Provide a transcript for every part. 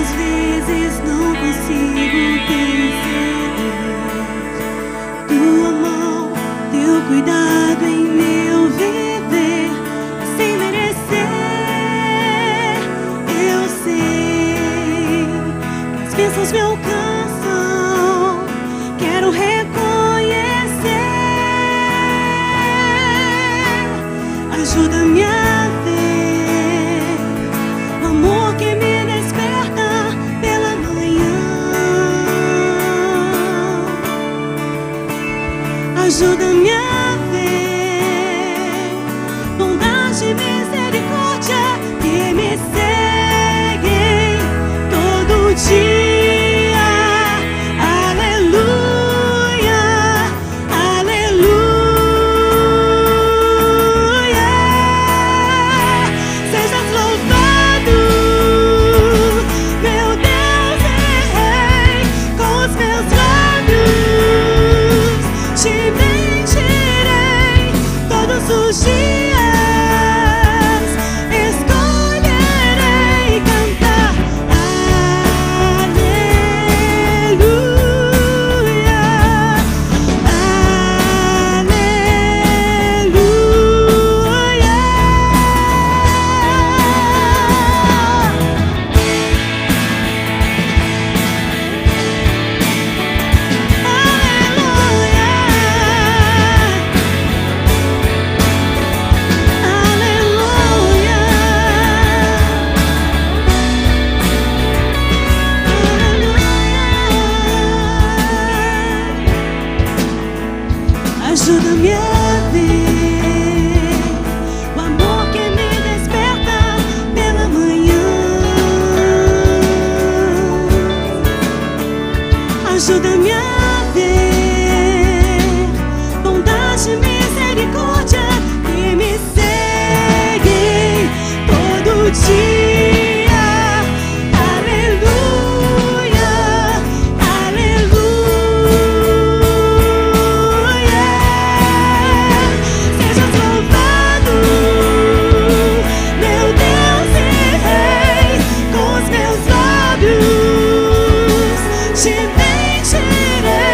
Às vezes não consigo perceber tua mão, teu cuidado em meu viver. Sem merecer, eu sei que as bênçãos me alcançam. Quero reconhecer. Ajuda-me a ver o amor que me desperta pela manhã. Ajuda-me a ver bondade e misericórdia que me seguem todo dia. Os dias escolherei cantar aleluia, aleluia. Ajuda-me a ver o amor que me desperta pela manhã. Ajuda-me a ver bondade e misericórdia que me seguem todo dia. Te bendirei.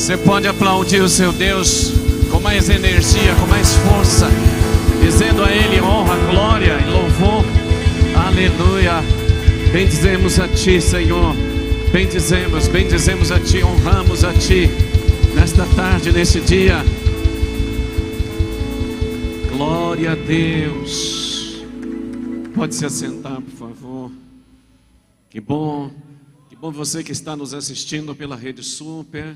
Você pode aplaudir o seu Deus com mais energia, com mais força, dizendo a Ele honra, glória e louvor. Aleluia. Bendizemos a Ti, Senhor. Bendizemos a Ti, honramos a Ti nesta tarde, nesse dia. Glória a Deus. Pode se assentar, por favor. Que bom você que está nos assistindo pela Rede Super,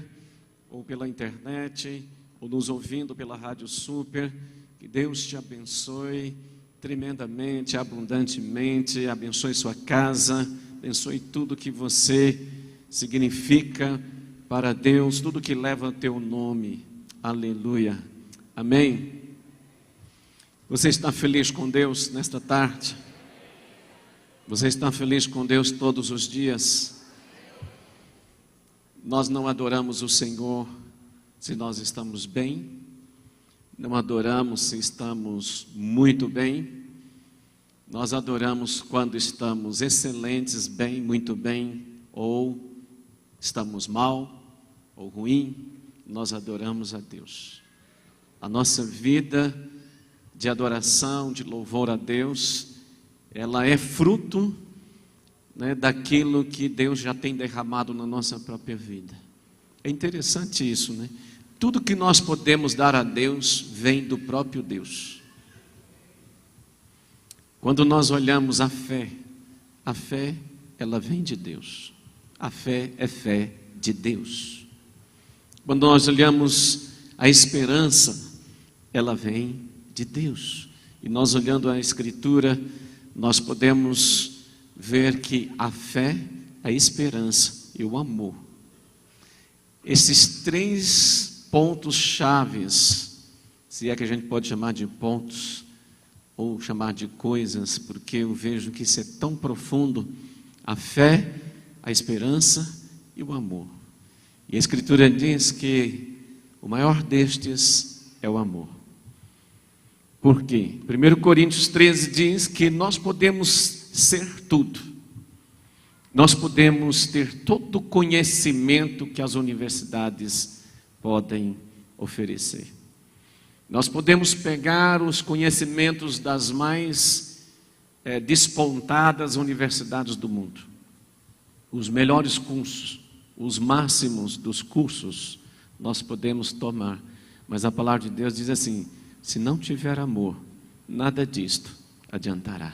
ou pela internet, ou nos ouvindo pela Rádio Super. Que Deus te abençoe tremendamente, abundantemente, abençoe sua casa, abençoe tudo que você significa para Deus, tudo que leva teu nome. Aleluia. Amém. Você está feliz com Deus nesta tarde? Você está feliz com Deus todos os dias? Nós não adoramos o Senhor se nós estamos bem, não adoramos se estamos muito bem, nós adoramos quando estamos excelentes, bem, muito bem, ou estamos mal, ou ruim, nós adoramos a Deus. A nossa vida de adoração, de louvor a Deus, ela é fruto, daquilo que Deus já tem derramado na nossa própria vida. É interessante isso, né? Tudo que nós podemos dar a Deus vem do próprio Deus. Quando nós olhamos a fé ela vem de Deus. A fé é fé de Deus. Quando nós olhamos a esperança, ela vem de Deus. E nós olhando a Escritura, nós podemos ver que a fé, a esperança e o amor, esses três pontos chaves, se é que a gente pode chamar de pontos, ou chamar de coisas, porque eu vejo que isso é tão profundo, a fé, a esperança e o amor. E a Escritura diz que o maior destes é o amor. Por quê? 1 Coríntios 13 diz que nós podemos ser tudo. Nós podemos ter todo o conhecimento que as universidades podem oferecer. Nós podemos pegar os conhecimentos das mais despontadas universidades do mundo, os melhores cursos, os máximos dos cursos, nós podemos tomar. Mas a palavra de Deus diz assim: se não tiver amor, nada disto adiantará.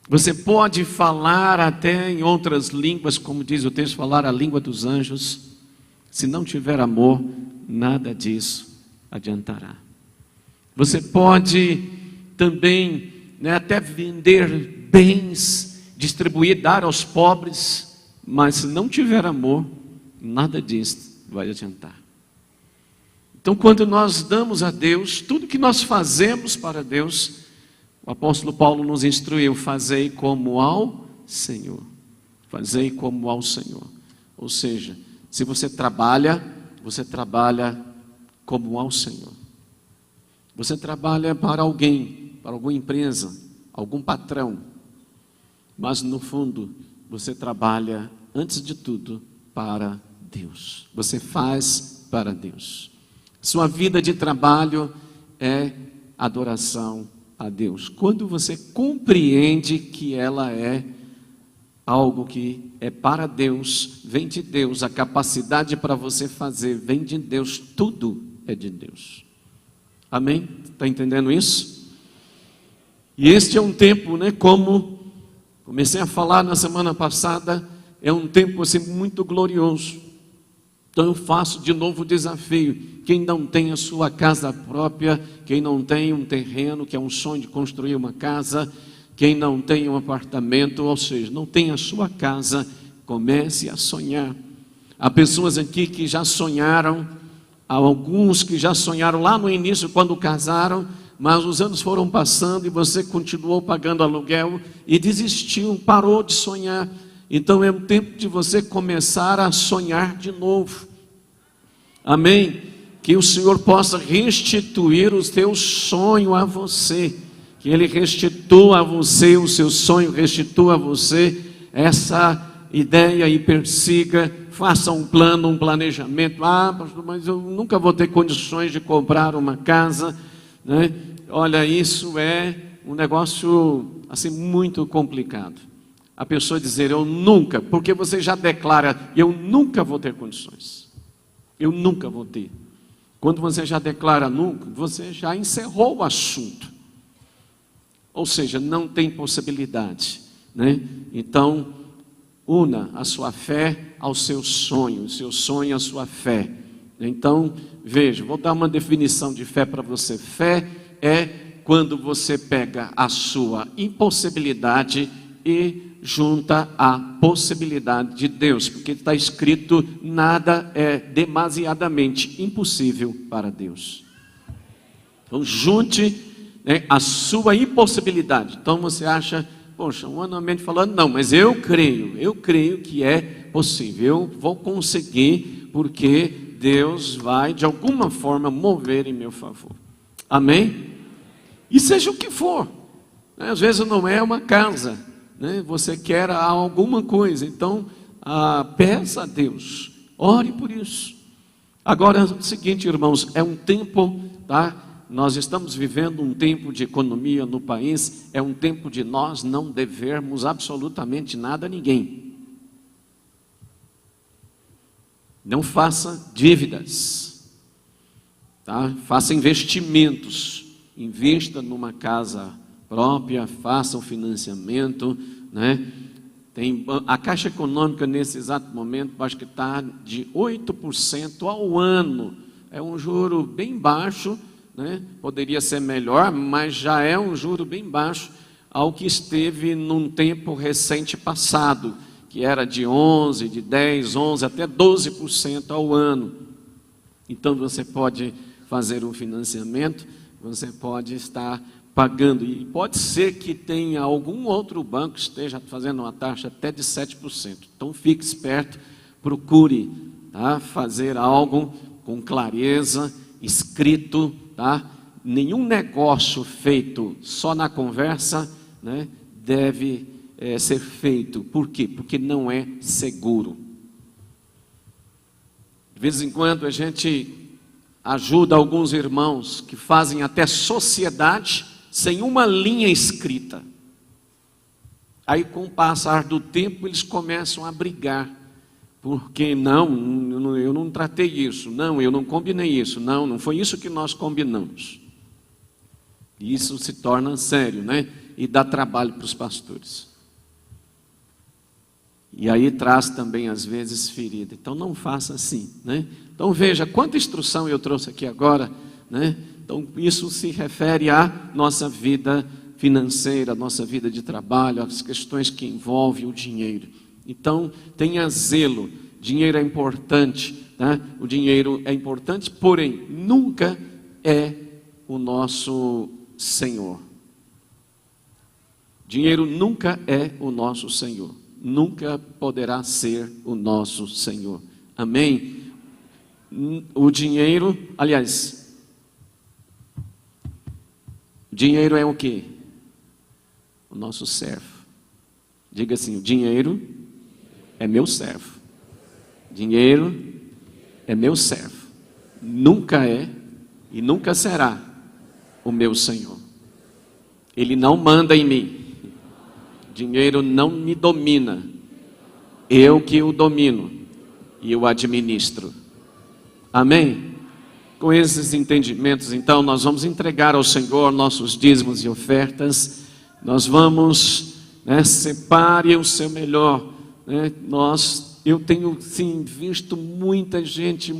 Você pode falar até em outras línguas, como diz o texto, falar a língua dos anjos. Se não tiver amor, nada disso adiantará. Você pode também, até vender bens, distribuir, dar aos pobres, mas se não tiver amor, nada disso vai adiantar. Então, quando nós damos a Deus, tudo que nós fazemos para Deus, o apóstolo Paulo nos instruiu: fazei como ao Senhor. Fazei como ao Senhor. Ou seja, se você trabalha como ao Senhor. Você trabalha para alguém, para alguma empresa, algum patrão, mas no fundo, você trabalha, antes de tudo, para Deus. Você faz para Deus. Sua vida de trabalho é adoração a Deus. Quando você compreende que ela é algo que é para Deus, vem de Deus, a capacidade para você fazer vem de Deus, tudo é de Deus. Amém? Está entendendo isso? E este é um tempo, como comecei a falar na semana passada, é um tempo assim muito glorioso. Então eu faço de novo o desafio: quem não tem a sua casa própria, quem não tem um terreno, que é um sonho de construir uma casa, quem não tem um apartamento, ou seja, não tem a sua casa, comece a sonhar. Há pessoas aqui que já sonharam, há alguns que já sonharam lá no início quando casaram, mas os anos foram passando e você continuou pagando aluguel e desistiu, parou de sonhar. Então é um tempo de você começar a sonhar de novo. Amém? Que o Senhor possa restituir o teu sonho a você. Que Ele restitua a você o seu sonho, restitua a você ideia e persiga, faça um plano, um planejamento. Pastor, mas eu nunca vou ter condições de comprar uma casa, né? Olha, isso é um negócio assim muito complicado. A pessoa dizer eu nunca, porque você já declara, eu nunca vou ter condições, eu nunca vou ter. Quando você já declara nunca, você já encerrou o assunto. Ou seja, não tem possibilidade, né? Então, una a sua fé ao seu sonho, o seu sonho à sua fé. Então, veja, vou dar uma definição de fé para você. Fé é quando você pega a sua impossibilidade e junta à possibilidade de Deus, porque está escrito, nada é demasiadamente impossível para Deus. Então junte, né, a sua impossibilidade. Então você acha, poxa, humanamente falando, não, mas eu creio que é possível, eu vou conseguir, porque Deus vai de alguma forma mover em meu favor. Amém? E seja o que for, né? Às vezes não é uma casa, né? Você quer alguma coisa, então peça a Deus, ore por isso. Agora é o seguinte, irmãos, é um tempo, tá? Nós estamos vivendo um tempo de economia no país, é um tempo de nós não devermos absolutamente nada a ninguém. Não faça dívidas, tá? Faça investimentos, invista numa casa própria, faça o financiamento, né? Tem a Caixa Econômica nesse exato momento, acho que está de 8% ao ano. É um juro bem baixo, né? Poderia ser melhor, mas já é um juro bem baixo ao que esteve num tempo recente passado, que era de 11, de 10, 11 até 12% ao ano. Então você pode fazer um financiamento, você pode estar pagando, e pode ser que tenha algum outro banco que esteja fazendo uma taxa até de 7%. Então fique esperto, procure, tá, fazer algo com clareza, escrito, tá? Nenhum negócio feito só na conversa, né, deve ser feito. Por quê? Porque não é seguro. De vez em quando a gente ajuda alguns irmãos que fazem até sociedade sem uma linha escrita. Aí, com o passar do tempo, eles começam a brigar. Porque não, eu não tratei isso, não, eu não combinei isso, não foi isso que nós combinamos. E isso se torna sério, né? E dá trabalho para os pastores. E aí traz também, às vezes, ferida. Então, não faça assim, né? Então, veja, quanta instrução eu trouxe aqui agora, né? Então, isso se refere à nossa vida financeira, à nossa vida de trabalho, às questões que envolvem o dinheiro. Então, tenha zelo. Dinheiro é importante, tá? O dinheiro é importante, porém, nunca é o nosso Senhor. Dinheiro nunca é o nosso Senhor. Nunca poderá ser o nosso Senhor. Amém? O dinheiro, aliás, dinheiro é o quê? O nosso servo. Diga assim, o dinheiro é meu servo. Dinheiro é meu servo. Nunca é e nunca será o meu Senhor. Ele não manda em mim. Dinheiro não me domina. Eu que o domino e o administro. Amém? Com esses entendimentos, então, nós vamos entregar ao Senhor nossos dízimos e ofertas. Nós vamos, né, separe o seu melhor, né? Eu tenho, sim, visto muita gente,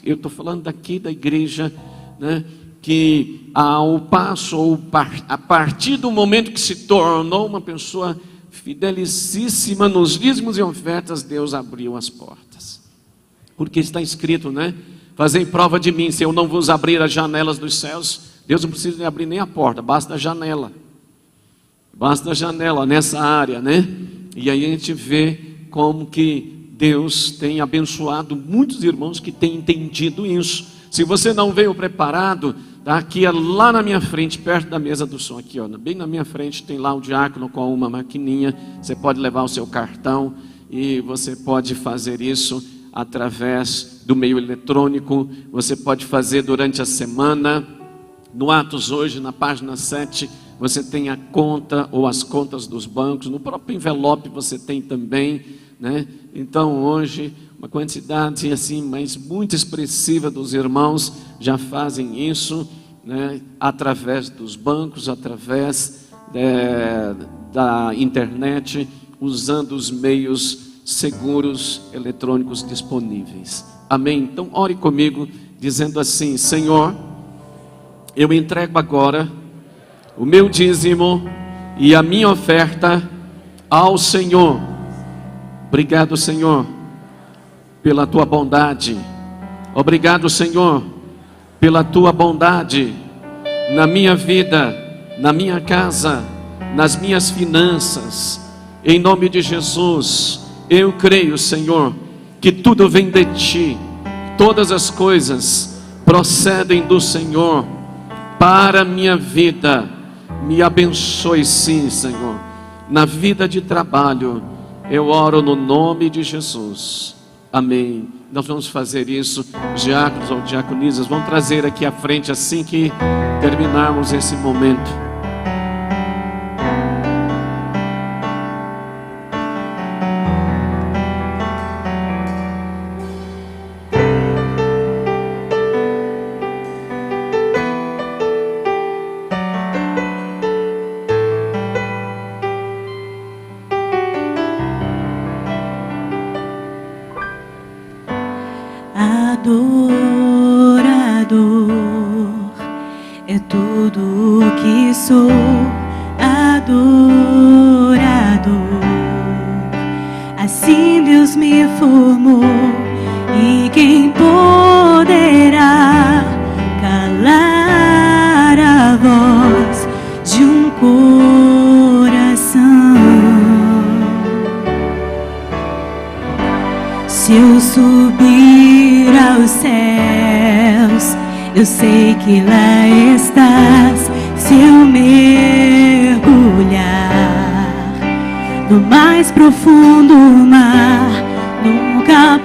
eu estou falando daqui da igreja, né, que ao passo, ou a partir do momento que se tornou uma pessoa fidelicíssima nos dízimos e ofertas, Deus abriu as portas. Porque está escrito, né? Fazei prova de mim, se eu não vos abrir as janelas dos céus. Deus não precisa abrir nem a porta, basta a janela. Basta a janela nessa área, né? E aí a gente vê como que Deus tem abençoado muitos irmãos que têm entendido isso. Se você não veio preparado, Tá aqui lá na minha frente, perto da mesa do som, aqui, ó, bem na minha frente tem lá o diácono com uma maquininha. Você pode levar o seu cartão e você pode fazer isso através do meio eletrônico. Você pode fazer durante a semana. No Atos hoje, na página 7, você tem a conta ou as contas dos bancos. No próprio envelope você tem também, né? Então hoje uma quantidade assim, mas muito expressiva dos irmãos já fazem isso, né? Através dos bancos, através da internet, usando os meios seguros eletrônicos disponíveis. Amém? Então ore comigo dizendo assim: Senhor, eu entrego agora o meu dízimo e a minha oferta ao Senhor. Obrigado, Senhor, pela tua bondade. Obrigado, Senhor, pela tua bondade na minha vida, na minha casa, nas minhas finanças. Em nome de Jesus, eu creio, Senhor, que tudo vem de ti. Todas as coisas procedem do Senhor para a minha vida. Me abençoe sim, Senhor. Na vida de trabalho, eu oro no nome de Jesus. Amém. Nós vamos fazer isso. Os diáconos ou diaconisas vão trazer aqui à frente assim que terminarmos esse momento. Adorador é tudo o que sou. Adorador, assim Deus me formou. E quem poderá calar a voz de um coração? Se eu subir aos céus, eu sei que lá estás. Se eu mergulhar no mais profundo mar, nunca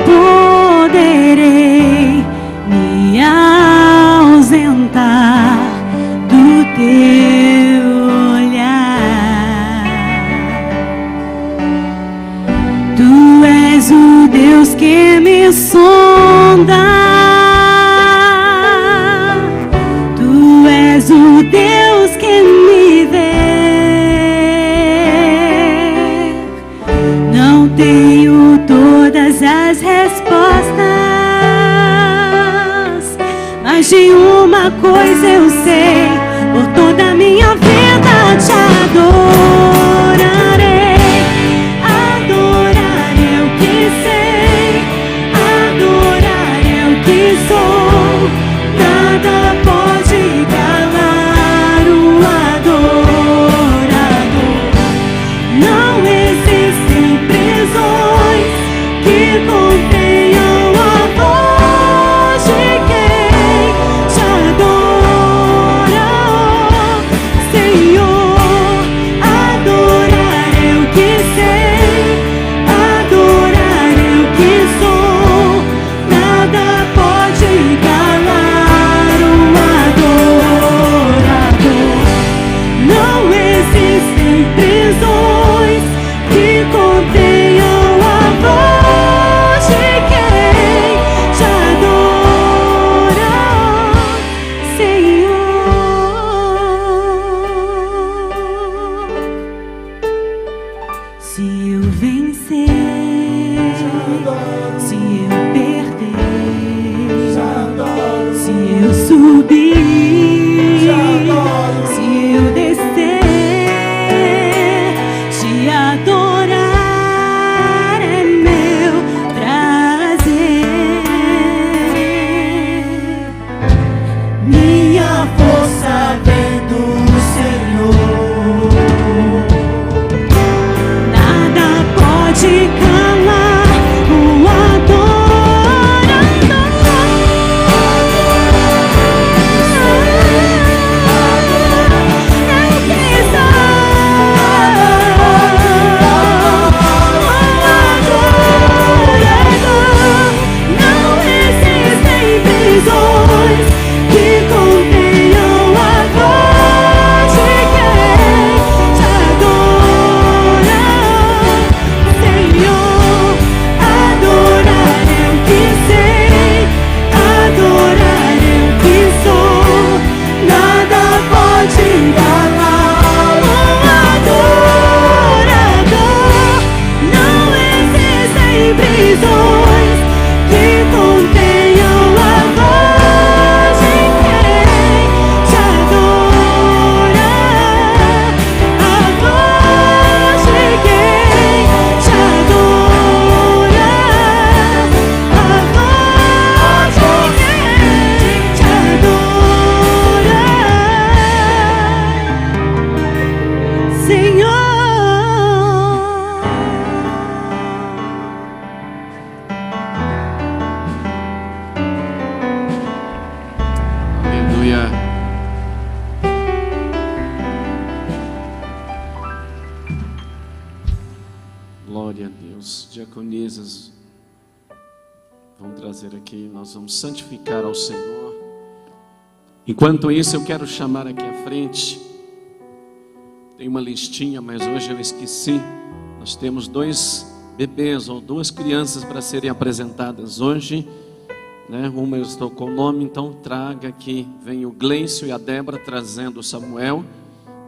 poderei me ausentar do teu olhar. Tu és o Deus que me sonda. Tu és o Deus que me vê. Não tenho todas as respostas, mas de uma coisa eu sei: por toda a minha vida te adorarei. Adorar é o que sei, adorar é o que sou. Nada pode calar o adorador. Não existem prisões que contenham a voz de quem te adora, Senhor. As diaconisas vão trazer aqui, nós vamos santificar ao Senhor. Enquanto isso, eu quero chamar aqui à frente. Tem uma listinha, mas hoje eu esqueci. Nós temos 2 bebês ou 2 crianças para serem apresentadas hoje, né? Uma eu estou com o nome, então traga aqui. Vem o Gleicio e a Débora trazendo o Samuel,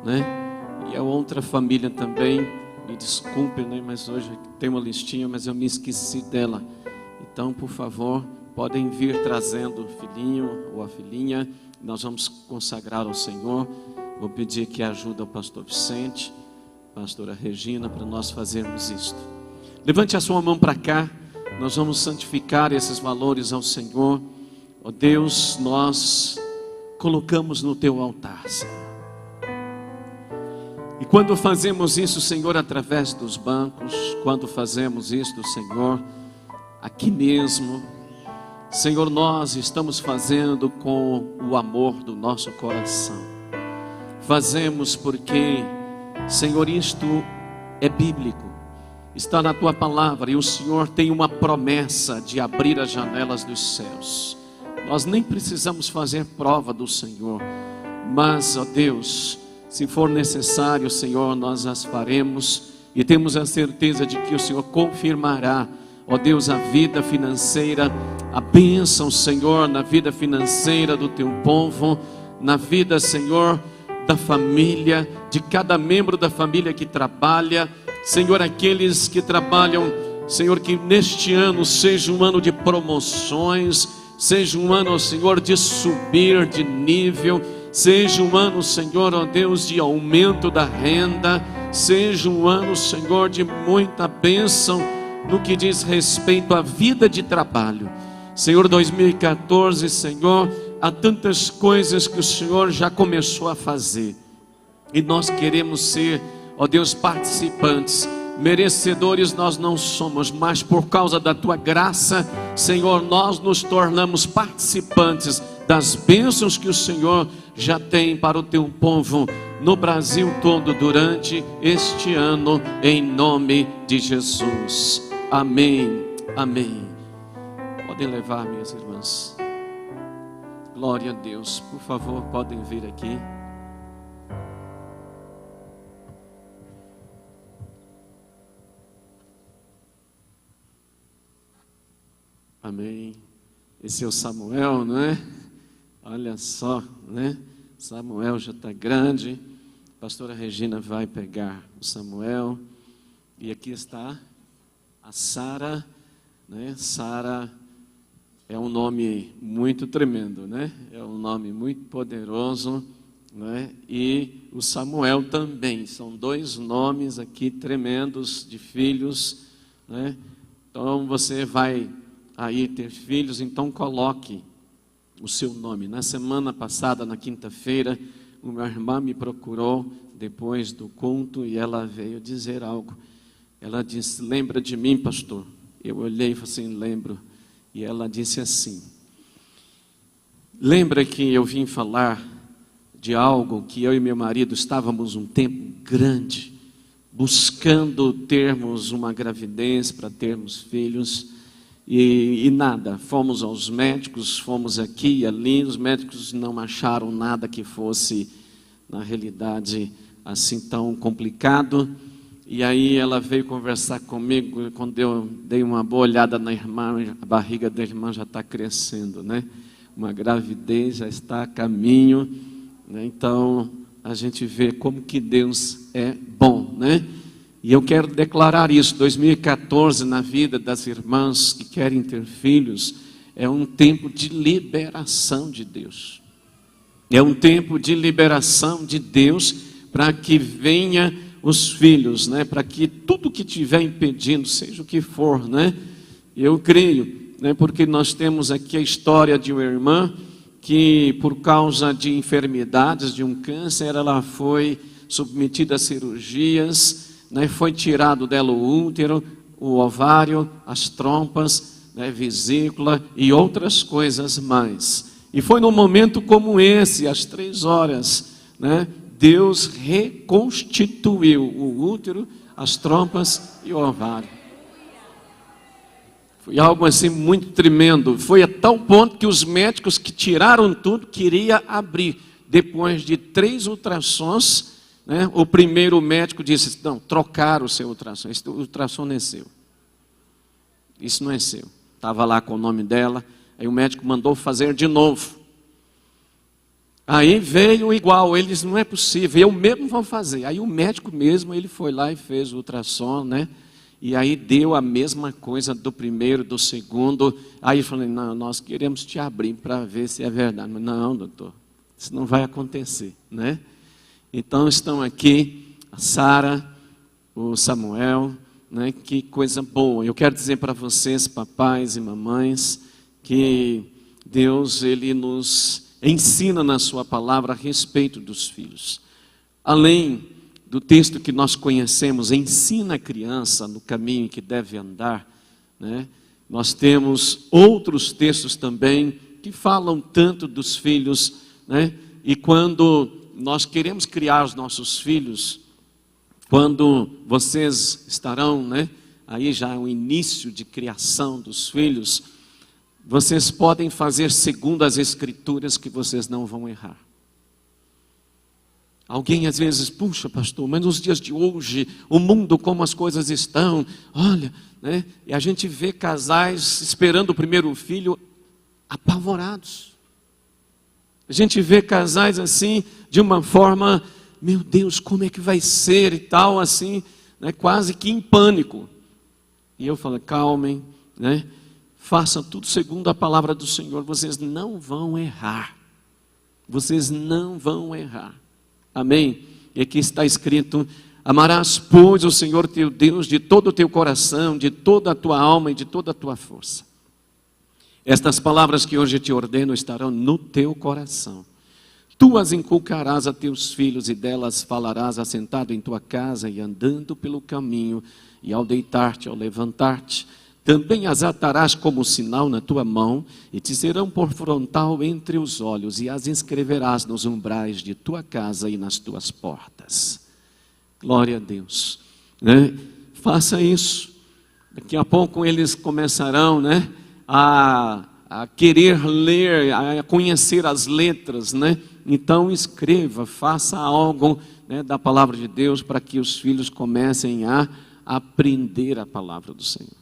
né? E a outra família também. Me desculpe, né? Mas hoje tem uma listinha, mas eu me esqueci dela. Então, por favor, podem vir trazendo o filhinho ou a filhinha. Nós vamos consagrar ao Senhor. Vou pedir que ajude o pastor Vicente, pastora Regina, para nós fazermos isto. Levante a sua mão para cá. Nós vamos santificar esses valores ao Senhor. Ó Deus, nós colocamos no teu altar, Senhor. E quando fazemos isso, Senhor, através dos bancos, quando fazemos isso, Senhor, aqui mesmo, Senhor, nós estamos fazendo com o amor do nosso coração. Fazemos porque, Senhor, isto é bíblico, está na tua palavra, e o Senhor tem uma promessa de abrir as janelas dos céus. Nós nem precisamos fazer prova do Senhor, mas, ó Deus, se for necessário, Senhor, nós as faremos, e temos a certeza de que o Senhor confirmará, ó Deus, a vida financeira, a bênção, Senhor, na vida financeira do teu povo, na vida, Senhor, da família, de cada membro da família que trabalha, Senhor, aqueles que trabalham, Senhor, que neste ano seja um ano de promoções, seja um ano, Senhor, de subir de nível, seja um ano, Senhor, ó Deus, de aumento da renda, seja um ano, Senhor, de muita bênção no que diz respeito à vida de trabalho. Senhor, 2014, Senhor, há tantas coisas que o Senhor já começou a fazer, e nós queremos ser, ó Deus, participantes. Merecedores nós não somos, mas por causa da tua graça, Senhor, nós nos tornamos participantes das bênçãos que o Senhor já tem para o teu povo no Brasil todo durante este ano, em nome de Jesus. Amém, amém. Podem levar, minhas irmãs. Glória a Deus. Por favor, podem vir aqui. Amém. Esse é o Samuel, não é? Olha só, né? Samuel já está grande. A pastora Regina vai pegar o Samuel. E aqui está a Sara, né? Sara é um nome muito tremendo, né? É um nome muito poderoso, né? E o Samuel também. São 2 nomes aqui tremendos de filhos, né? Então você vai aí ter filhos, então coloque o seu nome. Na semana passada, na quinta-feira, uma irmã me procurou depois do culto e ela veio dizer algo. Ela disse: lembra de mim, pastor? Eu olhei e falei assim: lembro. E ela disse assim: lembra que eu vim falar de algo que eu e meu marido estávamos um tempo grande buscando termos uma gravidez para termos filhos. E nada, fomos aos médicos, fomos aqui e ali, os médicos não acharam nada que fosse, na realidade, assim tão complicado. E aí ela veio conversar comigo, quando eu dei uma boa olhada na irmã, a barriga da irmã já está crescendo, né? Uma gravidez já está a caminho, né? Então a gente vê como que Deus é bom, né? E eu quero declarar isso, 2014 na vida das irmãs que querem ter filhos, é um tempo de liberação de Deus. É um tempo de liberação de Deus para que venha os filhos, né? Para que tudo que estiver impedindo, seja o que for, né? Eu creio, né? Porque nós temos aqui a história de uma irmã que por causa de enfermidades, de um câncer, ela foi submetida a cirurgias, né, foi tirado dela o útero, o ovário, as trompas, né, vesícula e outras coisas mais. E foi num momento como esse, às 3 horas, né, Deus reconstituiu o útero, as trompas e o ovário. Foi algo assim muito tremendo. Foi a tal ponto que os médicos que tiraram tudo queriam abrir. Depois de 3 ultrassons, né, o primeiro médico disse, não, trocaram o seu ultrassom. Esse ultrassom não é seu. Isso não é seu. Estava lá com o nome dela. Aí o médico mandou fazer de novo. Aí veio igual, eles, não é possível, eu mesmo vou fazer. Aí o médico mesmo, ele foi lá e fez o ultrassom, né? E aí deu a mesma coisa do primeiro, do segundo. Aí eu falei, não, nós queremos te abrir para ver se é verdade. Mas, não, doutor, isso não vai acontecer, né? Então estão aqui a Sara, o Samuel, né? Que coisa boa. Eu quero dizer para vocês, papais e mamães, que Deus, Ele nos ensina na sua palavra a respeito dos filhos. Além do texto que nós conhecemos, ensina a criança no caminho que deve andar, né? Nós temos outros textos também que falam tanto dos filhos, né? E quando nós queremos criar os nossos filhos, quando vocês estarão, né? Aí já é o início de criação dos filhos, vocês podem fazer segundo as Escrituras que vocês não vão errar. Alguém às vezes, puxa pastor, mas nos dias de hoje, o mundo como as coisas estão, olha, né? E a gente vê casais esperando o primeiro filho apavorados. A gente vê casais assim, de uma forma, meu Deus, como é que vai ser e tal, assim, né? Quase que em pânico. E eu falo, calmem, né? Façam tudo segundo a palavra do Senhor, vocês não vão errar. Vocês não vão errar. Amém? E aqui está escrito, amarás, pois, o Senhor teu Deus de todo o teu coração, de toda a tua alma e de toda a tua força. Estas palavras que hoje te ordeno estarão no teu coração. Tu as inculcarás a teus filhos e delas falarás assentado em tua casa e andando pelo caminho e ao deitar-te, ao levantar-te. Também as atarás como sinal na tua mão e te serão por frontal entre os olhos e as inscreverás nos umbrais de tua casa e nas tuas portas. Glória a Deus, né? Faça isso. Daqui a pouco eles começarão, né, a querer ler, a conhecer as letras, né? Então escreva, faça algo, né, da palavra de Deus para que os filhos comecem a aprender a palavra do Senhor.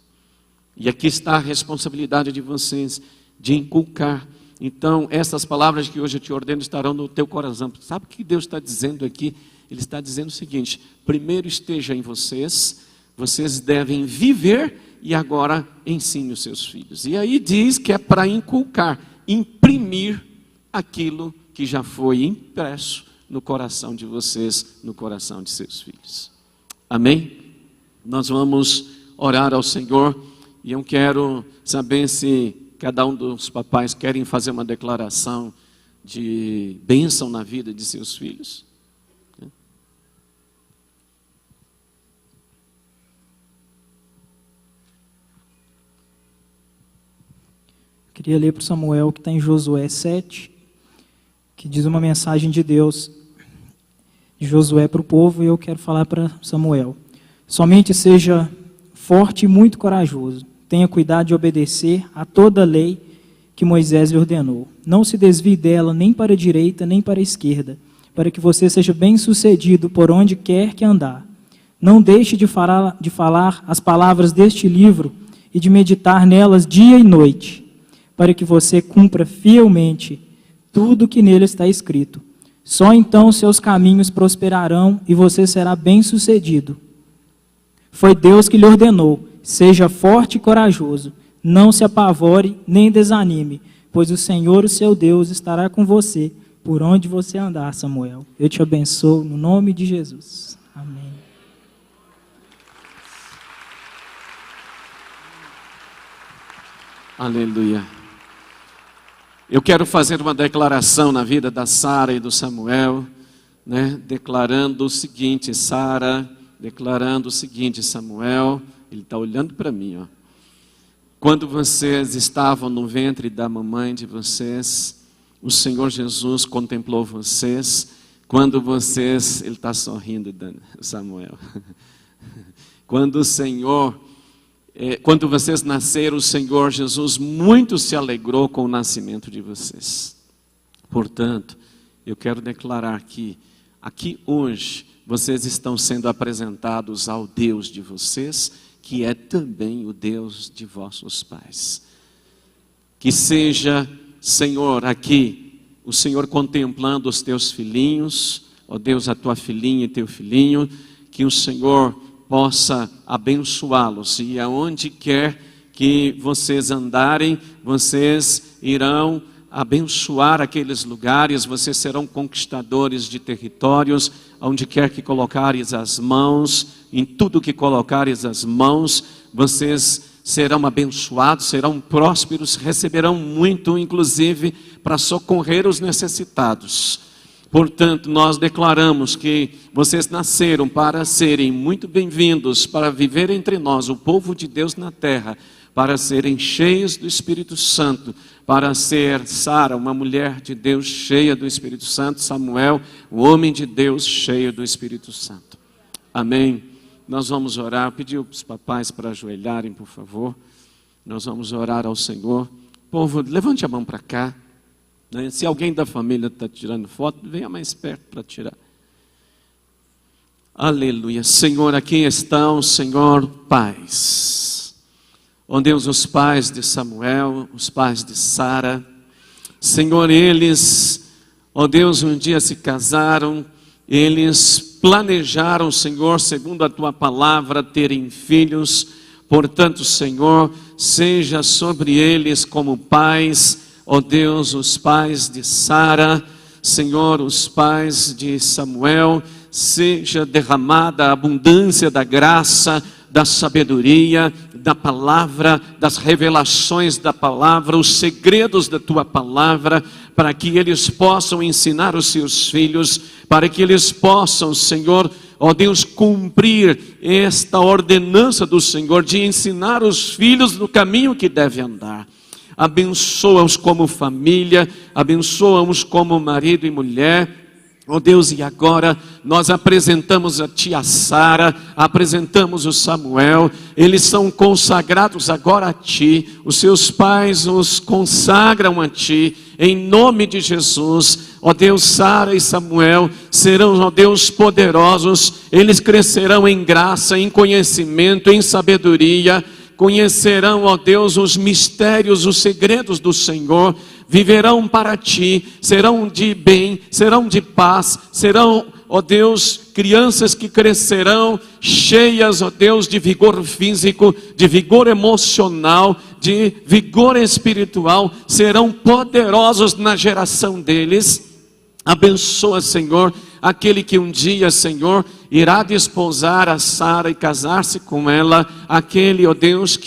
E aqui está a responsabilidade de vocês, de inculcar. Então, essas palavras que hoje eu te ordeno estarão no teu coração. Sabe o que Deus está dizendo aqui? Ele está dizendo o seguinte, primeiro esteja em vocês, vocês devem viver e agora ensine os seus filhos. E aí diz que é para inculcar, imprimir aquilo que já foi impresso no coração de vocês, no coração de seus filhos. Amém? Nós vamos orar ao Senhor. E eu quero saber se cada um dos papais querem fazer uma declaração de bênção na vida de seus filhos. Queria ler para o Samuel que está em Josué 7, que diz uma mensagem de Deus, de Josué para o povo, e eu quero falar para Samuel. Somente seja forte e muito corajoso. Tenha cuidado de obedecer a toda a lei que Moisés lhe ordenou. Não se desvie dela nem para a direita nem para a esquerda, para que você seja bem-sucedido por onde quer que andar. Não deixe de falar as palavras deste livro e de meditar nelas dia e noite, para que você cumpra fielmente tudo o que nele está escrito. Só então seus caminhos prosperarão e você será bem-sucedido. Foi Deus que lhe ordenou. Seja forte e corajoso, não se apavore nem desanime, pois o Senhor, o seu Deus, estará com você por onde você andar, Samuel. Eu te abençoo no nome de Jesus. Amém. Aleluia. Eu quero fazer uma declaração na vida da Sara e do Samuel, né? Declarando o seguinte, Sara, declarando o seguinte, Samuel. Ele está olhando para mim, ó. Quando vocês estavam no ventre da mamãe de vocês, o Senhor Jesus contemplou vocês. Quando vocês, ele está sorrindo, Samuel. Quando o Senhor, quando vocês nasceram, o Senhor Jesus muito se alegrou com o nascimento de vocês. Portanto, eu quero declarar que aqui hoje vocês estão sendo apresentados ao Deus de vocês, que é também o Deus de vossos pais. Que seja, Senhor, aqui o Senhor contemplando os teus filhinhos, ó Deus, a tua filhinha e teu filhinho, que o Senhor possa abençoá-los, e aonde quer que vocês andarem, vocês irão abençoar aqueles lugares, vocês serão conquistadores de territórios, onde quer que colocares as mãos, em tudo que colocares as mãos, vocês serão abençoados, serão prósperos, receberão muito, inclusive, para socorrer os necessitados. Portanto, nós declaramos que vocês nasceram para serem muito bem-vindos, para viver entre nós, o povo de Deus na terra, para serem cheios do Espírito Santo, para ser Sara, uma mulher de Deus cheia do Espírito Santo, Samuel, o homem de Deus cheio do Espírito Santo. Amém. Nós vamos orar, pedir para os papais para ajoelharem, por favor. Nós vamos orar ao Senhor. Povo, levante a mão para cá. Se alguém da família está tirando foto, venha mais perto para tirar. Aleluia. Senhor, aqui estão, Senhor, pais. Ó Deus, os pais de Samuel, os pais de Sara. Senhor, eles, ó Deus, um dia se casaram, eles planejaram, Senhor, segundo a Tua palavra, terem filhos. Portanto, Senhor, seja sobre eles como pais, ó Deus, os pais de Sara, Senhor, os pais de Samuel, seja derramada a abundância da graça, da sabedoria, da palavra, das revelações da palavra, os segredos da Tua palavra, para que eles possam ensinar os seus filhos, para que eles possam, Senhor, ó Deus, cumprir esta ordenança do Senhor, de ensinar os filhos no caminho que devem andar. Abençoa-os como família, abençoa-os como marido e mulher. Ó Deus, e agora nós apresentamos a Ti a Sara, apresentamos o Samuel, eles são consagrados agora a Ti, os seus pais os consagram a Ti, em nome de Jesus. Ó Deus, Sara e Samuel serão, ó Deus, poderosos, eles crescerão em graça, em conhecimento, em sabedoria, conhecerão, ó Deus, os mistérios, os segredos do Senhor, viverão para Ti, serão de bem, serão de paz, serão, ó Deus, crianças que crescerão cheias, ó Deus, de vigor físico, de vigor emocional, de vigor espiritual, serão poderosos na geração deles. Abençoa, Senhor, aquele que um dia, Senhor, irá desposar a Sara e casar-se com ela, aquele, ó Deus,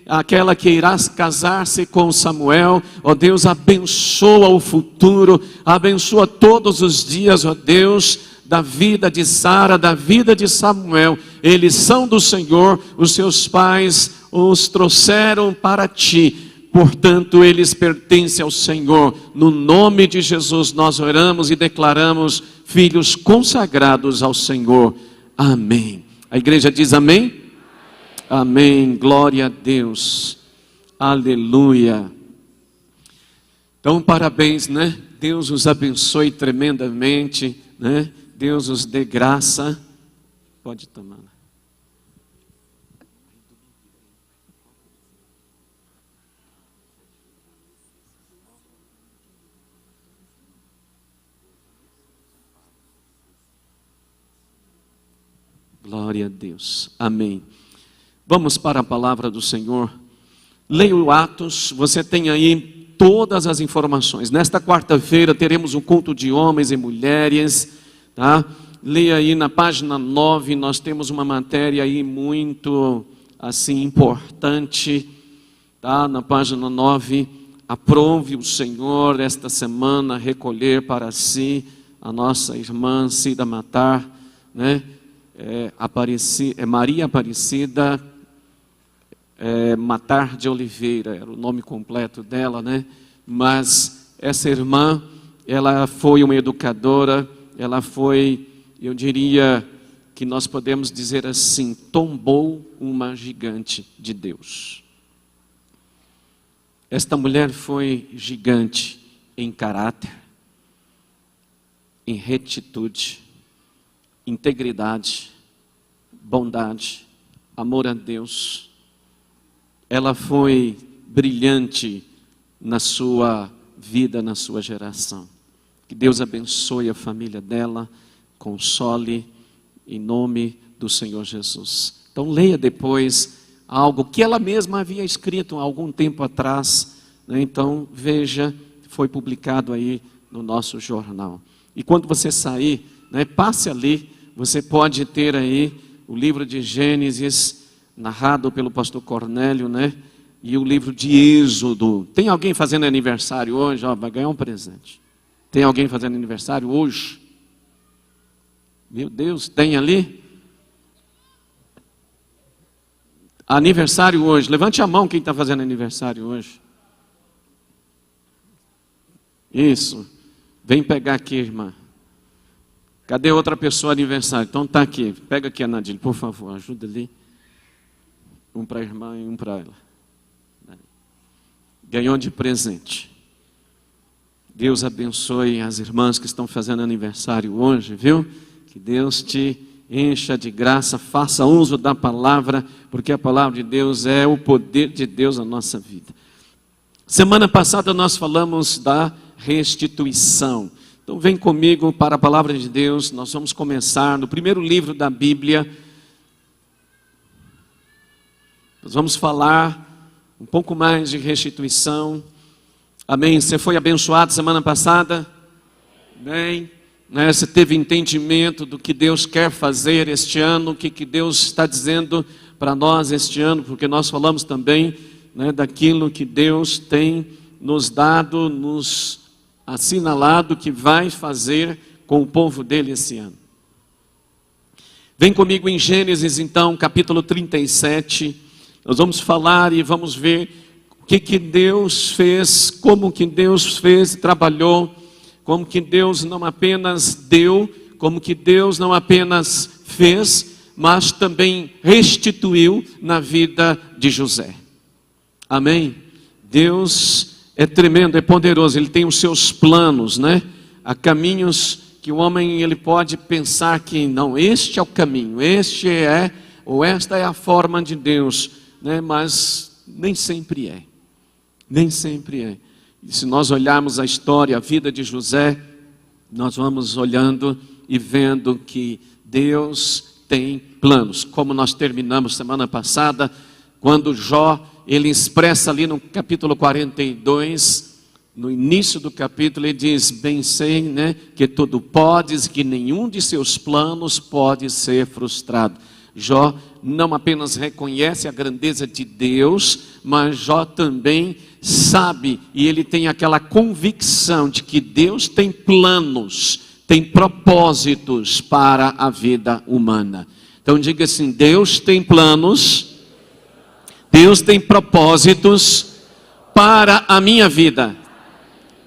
aquela que irá casar-se com Samuel, ó Deus, abençoa o futuro, abençoa todos os dias, ó Deus, da vida de Sara, da vida de Samuel. Eles são do Senhor, os seus pais os trouxeram para Ti. Portanto, eles pertencem ao Senhor. No nome de Jesus nós oramos e declaramos filhos consagrados ao Senhor. Amém. A igreja diz amém? Amém. Glória a Deus. Aleluia. Então, parabéns, né? Deus os abençoe tremendamente, né? Deus os dê graça. Pode tomar. Glória a Deus. Amém. Vamos para a palavra do Senhor. Leia o Atos, você tem aí todas as informações. Nesta quarta-feira teremos um culto de homens e mulheres, tá? Leia aí na página 9, nós temos uma matéria aí muito, assim, importante, tá? Na página 9, aprove o Senhor esta semana recolher para si a nossa irmã Cida Matar, né? Maria Aparecida Matar de Oliveira, era o nome completo dela, né? Mas essa irmã, ela foi uma educadora, ela foi, eu diria, que nós podemos dizer assim, tombou uma gigante de Deus. Esta mulher foi gigante em caráter, em retitude, integridade, bondade, amor a Deus. Ela foi brilhante na sua vida, na sua geração. Que Deus abençoe a família dela, console em nome do Senhor Jesus. Então leia depois algo que ela mesma havia escrito há algum tempo atrás, né? Então veja, foi publicado aí no nosso jornal. E quando você sair, né, passe ali, você pode ter aí o livro de Gênesis, narrado pelo pastor Cornélio, né? E o livro de Êxodo. Tem alguém fazendo aniversário hoje? Ó, vai ganhar um presente. Tem alguém fazendo aniversário hoje? Meu Deus, tem ali? Aniversário hoje. Levante a mão quem está fazendo aniversário hoje. Isso. Vem pegar aqui, irmã. Cadê outra pessoa aniversário? Então está aqui. Pega aqui a Nadine, por favor. Ajuda ali. Um para a irmã e um para ela. Ganhou de presente. Deus abençoe as irmãs que estão fazendo aniversário hoje, viu? Que Deus te encha de graça, faça uso da palavra, porque a palavra de Deus é o poder de Deus na nossa vida. Semana passada nós falamos da restituição. Então vem comigo para a palavra de Deus, nós vamos começar no primeiro livro da Bíblia. Nós vamos falar um pouco mais de restituição. Amém? Você foi abençoado semana passada? Bem, né? Você teve entendimento do que Deus quer fazer este ano, o que Deus está dizendo para nós este ano, porque nós falamos também, né, daquilo que Deus tem nos dado, nos assinalado que vai fazer com o povo dele esse ano. Vem comigo em Gênesis então, capítulo 37, nós vamos falar e vamos ver o que Deus fez, como que Deus fez, trabalhou, como que Deus não apenas deu, como que Deus não apenas fez, mas também restituiu na vida de José. Amém? Deus é tremendo, é poderoso, Ele tem os seus planos, né? Há caminhos que o homem ele pode pensar que não, este é o caminho, este é, ou esta é a forma de Deus, né? Mas nem sempre é. Nem sempre é. E se nós olharmos a história, a vida de José, nós vamos olhando e vendo que Deus tem planos. Como nós terminamos semana passada, quando Jó, ele expressa ali no capítulo 42, no início do capítulo, ele diz, bem sei, né, que tudo podes, que nenhum de seus planos pode ser frustrado. Jó não apenas reconhece a grandeza de Deus, mas Jó também sabe, e ele tem aquela convicção de que Deus tem planos, tem propósitos para a vida humana. Então diga assim, Deus tem planos, Deus tem propósitos para a minha vida.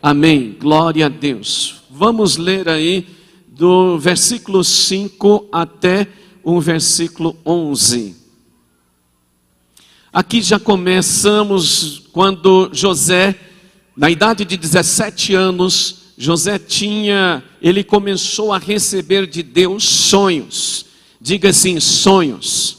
Amém, glória a Deus. Vamos ler aí do versículo 5 até o versículo 11. Aqui já começamos quando José, na idade de 17 anos, ele começou a receber de Deus sonhos. Diga assim, sonhos.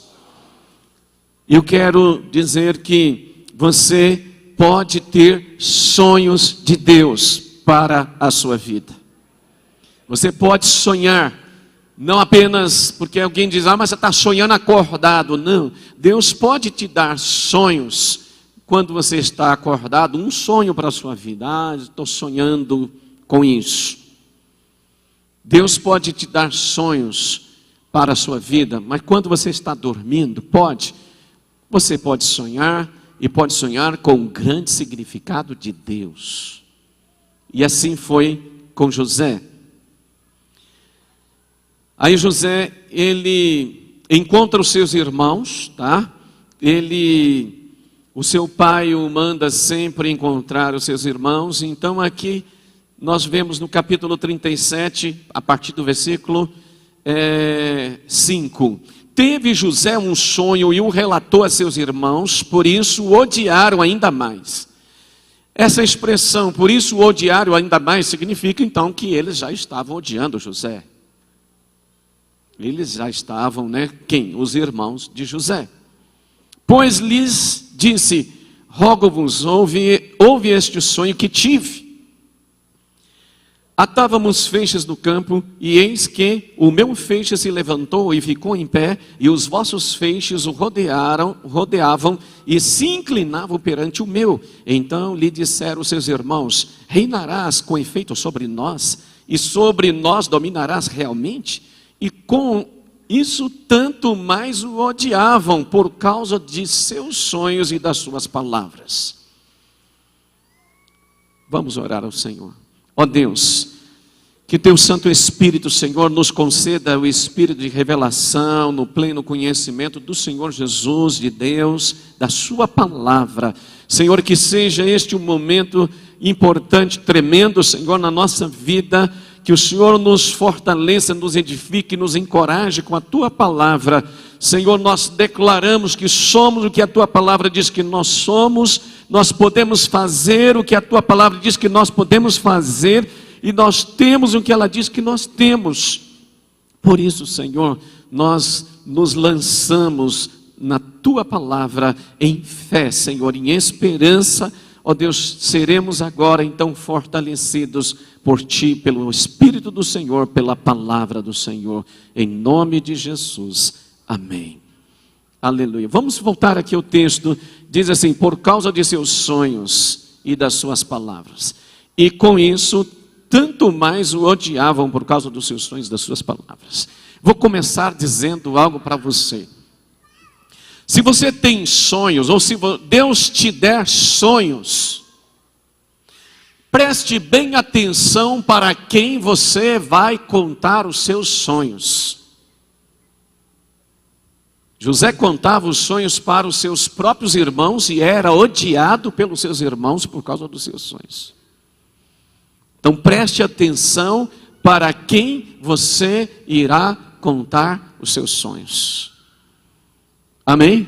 Eu quero dizer que você pode ter sonhos de Deus para a sua vida. Você pode sonhar. Não apenas porque alguém diz, mas você está sonhando acordado. Não, Deus pode te dar sonhos quando você está acordado, um sonho para a sua vida. Estou sonhando com isso. Deus pode te dar sonhos para a sua vida, mas quando você está dormindo, você pode sonhar e pode sonhar com um grande significado de Deus. E assim foi com José. Aí José, ele encontra os seus irmãos, tá? O seu pai o manda sempre encontrar os seus irmãos. Então aqui nós vemos no capítulo 37, a partir do versículo 5. Teve José um sonho e o relatou a seus irmãos, por isso o odiaram ainda mais. Essa expressão, por isso o odiaram ainda mais, significa então que eles já estavam odiando José. Eles já estavam, quem? Os irmãos de José. Pois lhes disse: rogo-vos, ouve este sonho que tive. Atávamos feixes no campo, e eis que o meu feixe se levantou e ficou em pé, e os vossos feixes o rodeavam e se inclinavam perante o meu. Então lhe disseram seus irmãos: reinarás com efeito sobre nós, e sobre nós dominarás realmente? E com isso tanto mais o odiavam, por causa de seus sonhos e das suas palavras. Vamos orar ao Senhor. Ó Deus, que teu Santo Espírito, Senhor, nos conceda o espírito de revelação no pleno conhecimento do Senhor Jesus, de Deus, da sua palavra. Senhor, que seja este um momento importante, tremendo, Senhor, na nossa vida, que o Senhor nos fortaleça, nos edifique, nos encoraje com a tua palavra. Senhor, nós declaramos que somos o que a tua palavra diz que nós somos, nós podemos fazer o que a tua palavra diz que nós podemos fazer, e nós temos o que ela diz que nós temos. Por isso, Senhor, nós nos lançamos na tua palavra em fé, Senhor, em esperança. Ó Deus, seremos agora então fortalecidos por ti, pelo Espírito do Senhor, pela palavra do Senhor, em nome de Jesus. Amém. Aleluia. Vamos voltar aqui ao texto. Diz assim: por causa de seus sonhos e das suas palavras. E com isso, tanto mais o odiavam por causa dos seus sonhos e das suas palavras. Vou começar dizendo algo para você. Se você tem sonhos, ou se Deus te der sonhos, preste bem atenção para quem você vai contar os seus sonhos. José contava os sonhos para os seus próprios irmãos e era odiado pelos seus irmãos por causa dos seus sonhos. Então preste atenção para quem você irá contar os seus sonhos. Amém?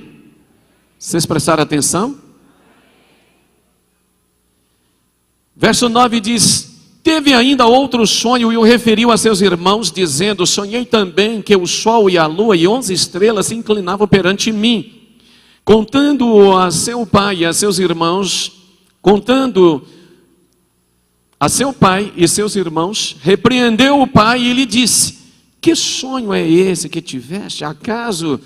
Vocês prestaram atenção? Verso 9 diz: teve ainda outro sonho e o referiu a seus irmãos, dizendo: sonhei também que o sol e a lua e 11 estrelas se inclinavam perante mim. Contando-o a seu pai e a seus irmãos, a seu pai e seus irmãos, repreendeu o pai e lhe disse: que sonho é esse que tiveste? Acaso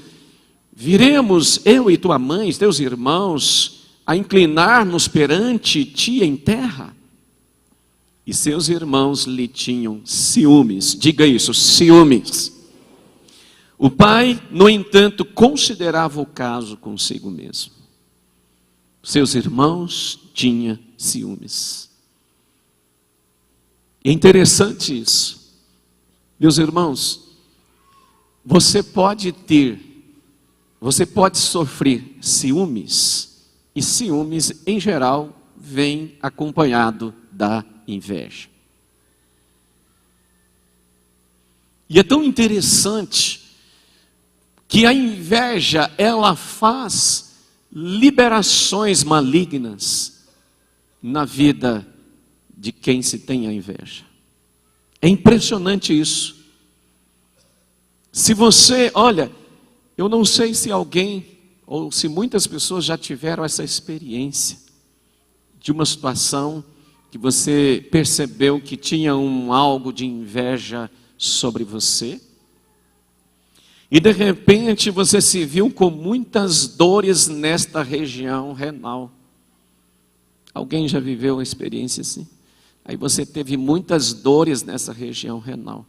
viremos eu e tua mãe, teus irmãos, a inclinar-nos perante ti em terra? E seus irmãos lhe tinham ciúmes. Diga isso, ciúmes. O pai, no entanto, considerava o caso consigo mesmo. Seus irmãos tinham ciúmes. É interessante isso. Meus irmãos, você pode sofrer ciúmes, e ciúmes, em geral, vem acompanhado da inveja. E é tão interessante que a inveja, ela faz liberações malignas na vida de quem se tem a inveja. É impressionante isso. Se você, olha, eu não sei se alguém, ou se muitas pessoas já tiveram essa experiência de uma situação que você percebeu que tinha algo de inveja sobre você, e de repente você se viu com muitas dores nesta região renal. Alguém já viveu uma experiência assim? Aí você teve muitas dores nessa região renal.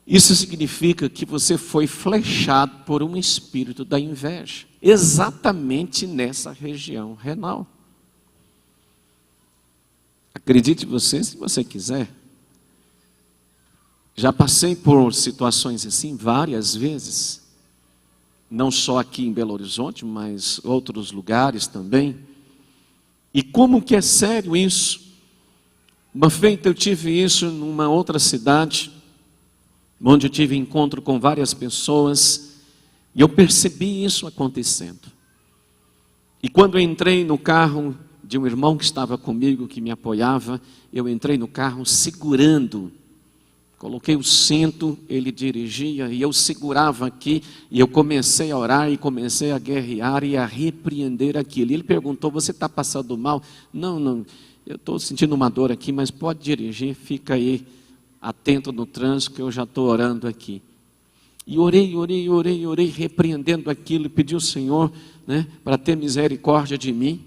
Isso significa que você foi flechado por um espírito da inveja, exatamente nessa região renal. Acredite você, se você quiser. Já passei por situações assim várias vezes, não só aqui em Belo Horizonte, mas outros lugares também. E como que é sério isso? Uma feita eu tive isso numa outra cidade. onde eu tive encontro com várias pessoas, e eu percebi isso acontecendo. E quando eu entrei no carro de um irmão que estava comigo, que me apoiava, eu entrei no carro segurando, coloquei o cinto, ele dirigia e eu segurava aqui, e eu comecei a orar e comecei a guerrear e a repreender aquilo. E ele perguntou: você está passando mal? Não, eu estou sentindo uma dor aqui, mas pode dirigir, fica aí atento no trânsito que eu já estou orando aqui. E orei, repreendendo aquilo, e pedi ao Senhor, né, para ter misericórdia de mim.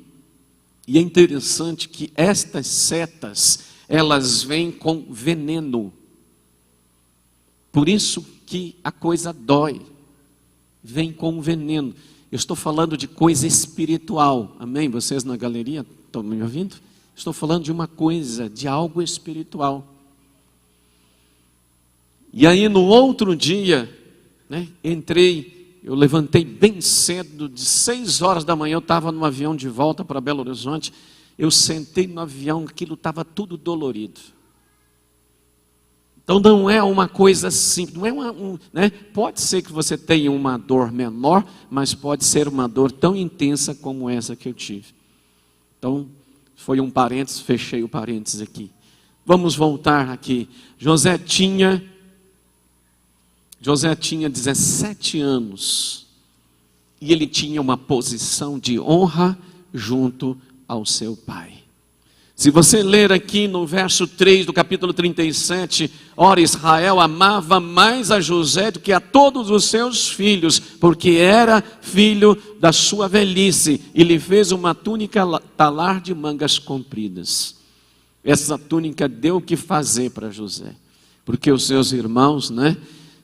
E é interessante que estas setas, elas vêm com veneno. Por isso que a coisa dói, vem com veneno. Eu estou falando de coisa espiritual, amém? Vocês na galeria estão me ouvindo? Estou falando de uma coisa, de algo espiritual. E aí no outro dia, né, eu levantei bem cedo, de 6 horas da manhã, eu estava no avião de volta para Belo Horizonte, eu sentei no avião, aquilo estava tudo dolorido. Então não é uma coisa simples, não é né? Pode ser que você tenha uma dor menor, mas pode ser uma dor tão intensa como essa que eu tive. Então, foi um parênteses, fechei o parênteses aqui. Vamos voltar aqui. José tinha 17 anos, e ele tinha uma posição de honra junto ao seu pai. Se você ler aqui no verso 3 do capítulo 37, ora, Israel amava mais a José do que a todos os seus filhos, porque era filho da sua velhice, e lhe fez uma túnica talar de mangas compridas. Essa túnica deu o que fazer para José, porque os seus irmãos, né,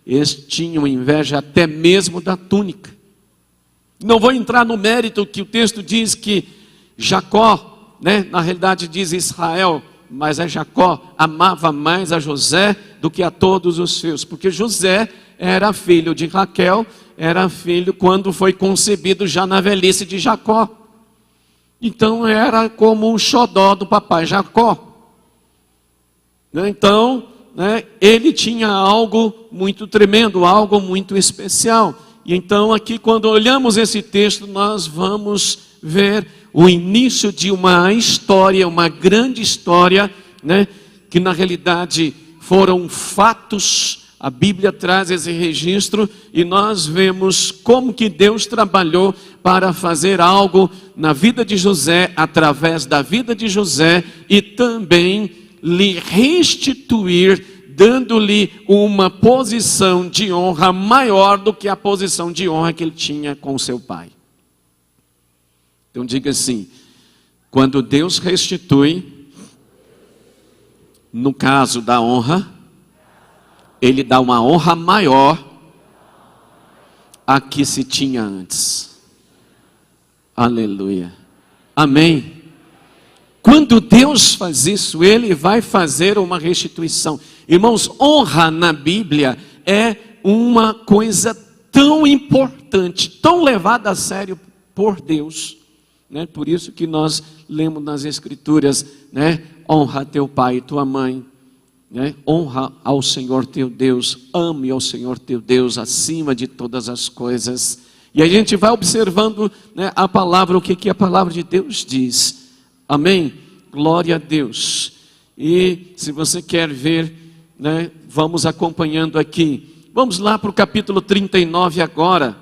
eles tinham inveja até mesmo da túnica. Não vou entrar no mérito que o texto diz que Jacó, né, na realidade diz Israel, mas Jacó amava mais a José do que a todos os filhos, porque José era filho de Raquel, era filho quando foi concebido já na velhice de Jacó. Então era como um xodó do papai Jacó. Então, né, ele tinha algo muito tremendo, algo muito especial. E então aqui, quando olhamos esse texto, nós vamos ver o início de uma história, uma grande história, né, que na realidade foram fatos. A Bíblia traz esse registro e nós vemos como que Deus trabalhou para fazer algo na vida de José, através da vida de José, e também lhe restituir, dando-lhe uma posição de honra maior do que a posição de honra que ele tinha com seu pai. Então diga assim: quando Deus restitui, no caso da honra, Ele dá uma honra maior a que se tinha antes. Aleluia. Amém. Quando Deus faz isso, Ele vai fazer uma restituição. Irmãos, honra na Bíblia é uma coisa tão importante, tão levada a sério por Deus, né? Por isso que nós lemos nas Escrituras, né? Honra teu pai e tua mãe, né? Honra ao Senhor teu Deus, ame ao Senhor teu Deus acima de todas as coisas. E a gente vai observando, né, a palavra, o que a palavra de Deus diz. Amém? Glória a Deus. E se você quer ver, né, vamos acompanhando aqui. Vamos lá para o capítulo 39 agora.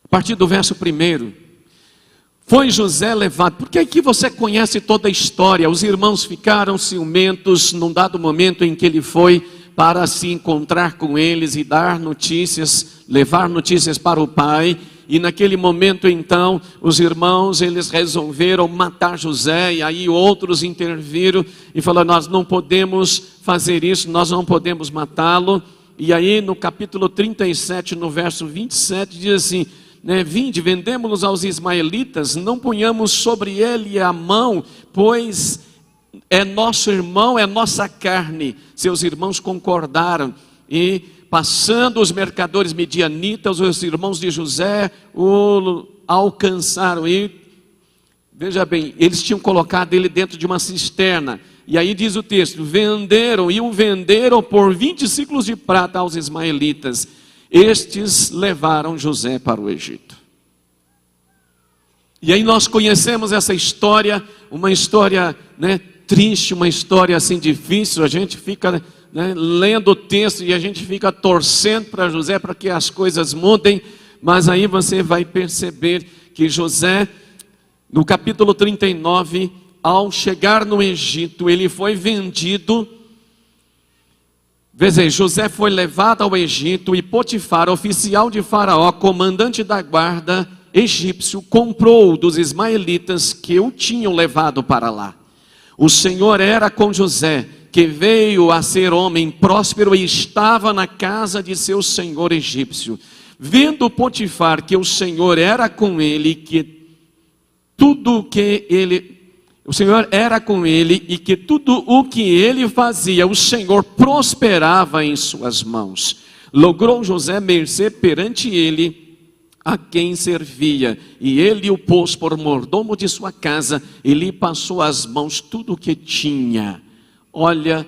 A partir do verso 1. Foi José levado, porque aqui você conhece toda a história. Os irmãos ficaram ciumentos num dado momento em que ele foi para se encontrar com eles e dar notícias, levar notícias para o pai. E naquele momento então, os irmãos, eles resolveram matar José, e aí outros interviram e falaram: nós não podemos fazer isso, nós não podemos matá-lo. E aí no capítulo 37, no verso 27, diz assim, né, vinde, vendemos-los aos ismaelitas, não ponhamos sobre ele a mão, pois é nosso irmão, é nossa carne. Seus irmãos concordaram, e passando os mercadores midianitas, os irmãos de José o alcançaram, e Veja bem, eles tinham colocado ele dentro de uma cisterna. E aí diz o texto, o venderam por 20 ciclos de prata aos ismaelitas. Estes levaram José para o Egito. E aí nós conhecemos essa história, uma história, né, triste, uma história assim difícil. A gente fica, né, lendo o texto e a gente fica torcendo para José para que as coisas mudem. Mas aí você vai perceber que José, no capítulo 39, ao chegar no Egito, ele foi vendido. Veja, José foi levado ao Egito e Potifar, oficial de Faraó, comandante da guarda egípcio, comprou dos ismaelitas que o tinham levado para lá. O Senhor era com José, que veio a ser homem próspero e estava na casa de seu senhor egípcio. Vendo Potifar que o Senhor era com ele, o Senhor era com ele e que tudo o que ele fazia, o Senhor prosperava em suas mãos. Logrou José mercê perante ele, a quem servia, e ele o pôs por mordomo de sua casa, e lhe passou às mãos tudo o que tinha. Olha,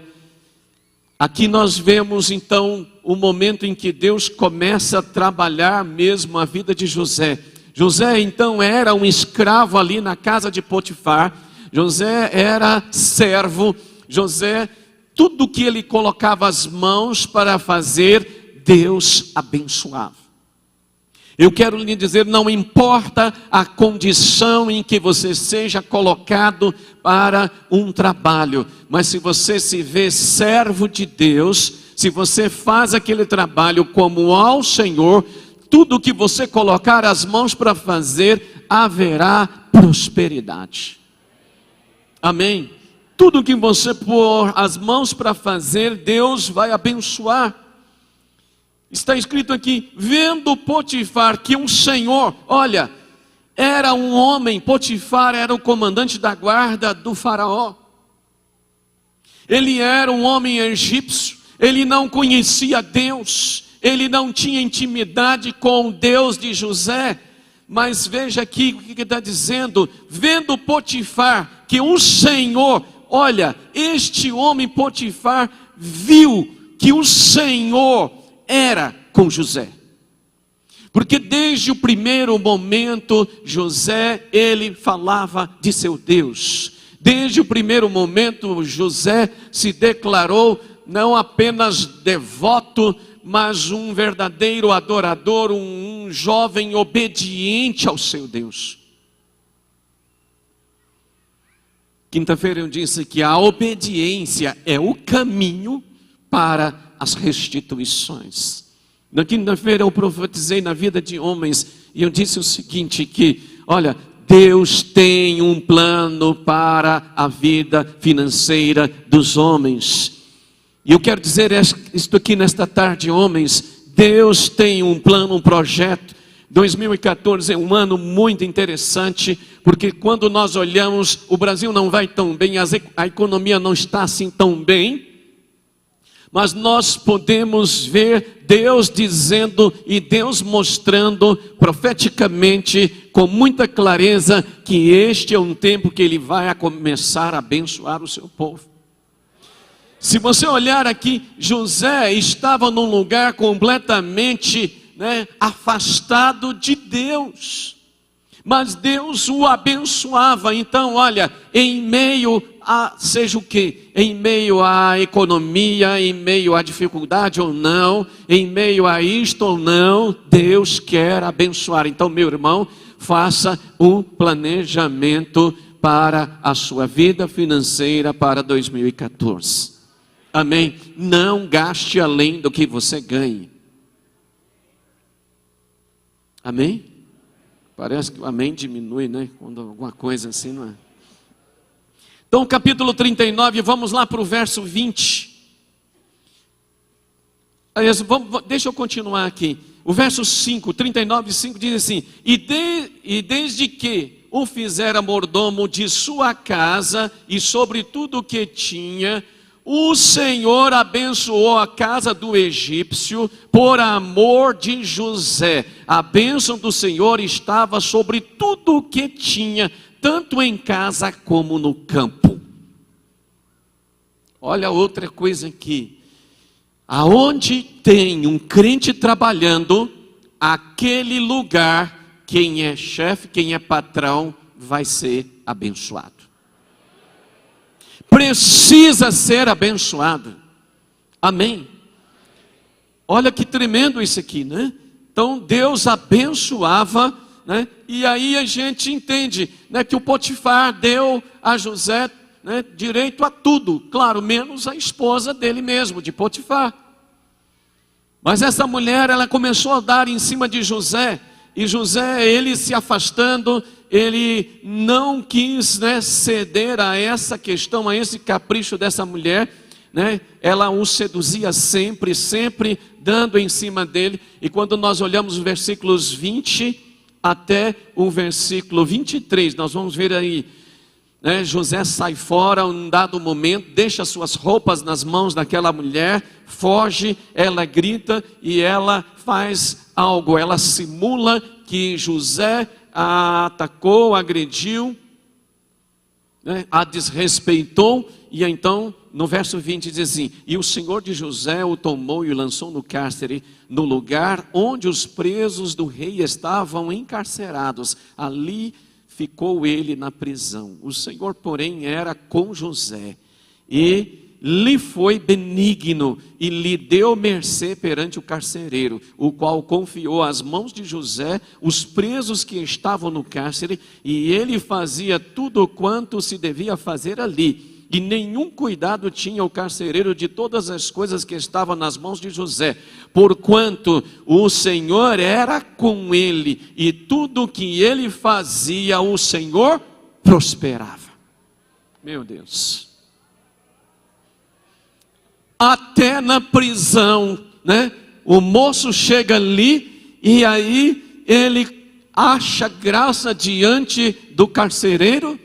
aqui nós vemos então o momento em que Deus começa a trabalhar mesmo a vida de José. José então era um escravo ali na casa de Potifar. José era servo. José, tudo que ele colocava as mãos para fazer, Deus abençoava. Eu quero lhe dizer, não importa a condição em que você seja colocado para um trabalho, mas se você se vê servo de Deus, se você faz aquele trabalho como ao Senhor, tudo que você colocar as mãos para fazer, haverá prosperidade. Amém? Tudo que você pôr as mãos para fazer, Deus vai abençoar. Está escrito aqui, vendo Potifar que um senhor, olha, era um homem, Potifar era o comandante da guarda do faraó. Ele era um homem egípcio, ele não conhecia Deus, ele não tinha intimidade com o Deus de José. Mas veja aqui o que está dizendo, vendo Potifar que o Senhor, olha, este homem Potifar viu que o Senhor era com José, porque desde o primeiro momento José, ele falava de seu Deus. Desde o primeiro momento José se declarou não apenas devoto, mas um verdadeiro adorador, um jovem obediente ao seu Deus. Quinta-feira eu disse que a obediência é o caminho para as restituições. Na quinta-feira eu profetizei na vida de homens e eu disse o seguinte, que olha, Deus tem um plano para a vida financeira dos homens. E eu quero dizer isto aqui nesta tarde, homens, Deus tem um plano, um projeto. 2014 é um ano muito interessante, porque quando nós olhamos, o Brasil não vai tão bem, a economia não está assim tão bem, mas nós podemos ver Deus dizendo e Deus mostrando profeticamente com muita clareza que este é um tempo que Ele vai começar a abençoar o seu povo. Se você olhar aqui, José estava num lugar completamente afastado de Deus, mas Deus o abençoava. Então olha, em meio a, seja o que? Em meio à economia, em meio à dificuldade ou não, em meio a isto ou não, Deus quer abençoar. Então meu irmão, faça um planejamento para a sua vida financeira para 2014. Amém? Não gaste além do que você ganhe. Amém? Parece que o amém diminui, né? Quando alguma coisa assim, não é? Então, capítulo 39, vamos lá para o verso 20. Deixa eu continuar aqui. O verso 5, 39, 5 diz assim: E desde que o fizera mordomo de sua casa e sobre tudo o que tinha, o Senhor abençoou a casa do egípcio por amor de José. A bênção do Senhor estava sobre tudo o que tinha, tanto em casa como no campo. Olha outra coisa aqui. Aonde tem um crente trabalhando, aquele lugar, quem é chefe, quem é patrão, vai ser abençoado. Precisa ser abençoado. Amém? Olha que tremendo isso aqui, né? Então Deus abençoava, né? E aí a gente entende, né, que o Potifar deu a José, né, direito a tudo, claro, menos a esposa dele mesmo, de Potifar. Mas essa mulher, ela começou a dar em cima de José, e José, ele se afastando, ele não quis, né, ceder a essa questão, a esse capricho dessa mulher, né? Ela o seduzia sempre, sempre dando em cima dele. E quando nós olhamos os versículos 20 até o versículo 23, nós vamos ver aí, né? José sai fora um dado momento, deixa suas roupas nas mãos daquela mulher, foge, ela grita e ela faz algo, ela simula que José a atacou, agrediu, né? A desrespeitou, e então no verso 20 diz assim: e o Senhor de José o tomou e o lançou no cárcere, no lugar onde os presos do rei estavam encarcerados. Ali ficou ele na prisão. O Senhor, porém, era com José, e lhe foi benigno, e lhe deu mercê perante o carcereiro, o qual confiou às mãos de José os presos que estavam no cárcere, e ele fazia tudo quanto se devia fazer ali. E nenhum cuidado tinha o carcereiro de todas as coisas que estavam nas mãos de José, porquanto o Senhor era com ele, e tudo que ele fazia, o Senhor prosperava. Meu Deus. Até na prisão, né? O moço chega ali, e aí ele acha graça diante do carcereiro.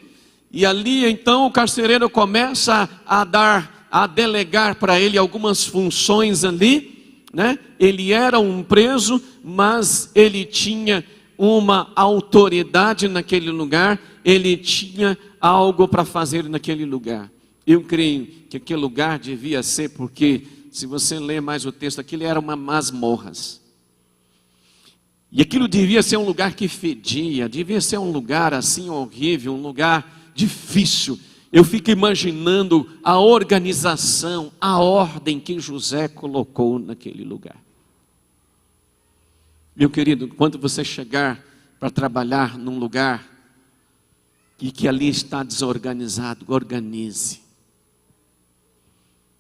E ali então o carcereiro começa a delegar para ele algumas funções ali, né? Ele era um preso, mas ele tinha uma autoridade naquele lugar, ele tinha algo para fazer naquele lugar. Eu creio que aquele lugar devia ser, porque se você ler mais o texto, aquilo era uma masmorras. E aquilo devia ser um lugar que fedia, devia ser um lugar assim horrível, um lugar difícil. Eu fico imaginando a organização, a ordem que José colocou naquele lugar. Meu querido, quando você chegar para trabalhar num lugar e que ali está desorganizado, organize.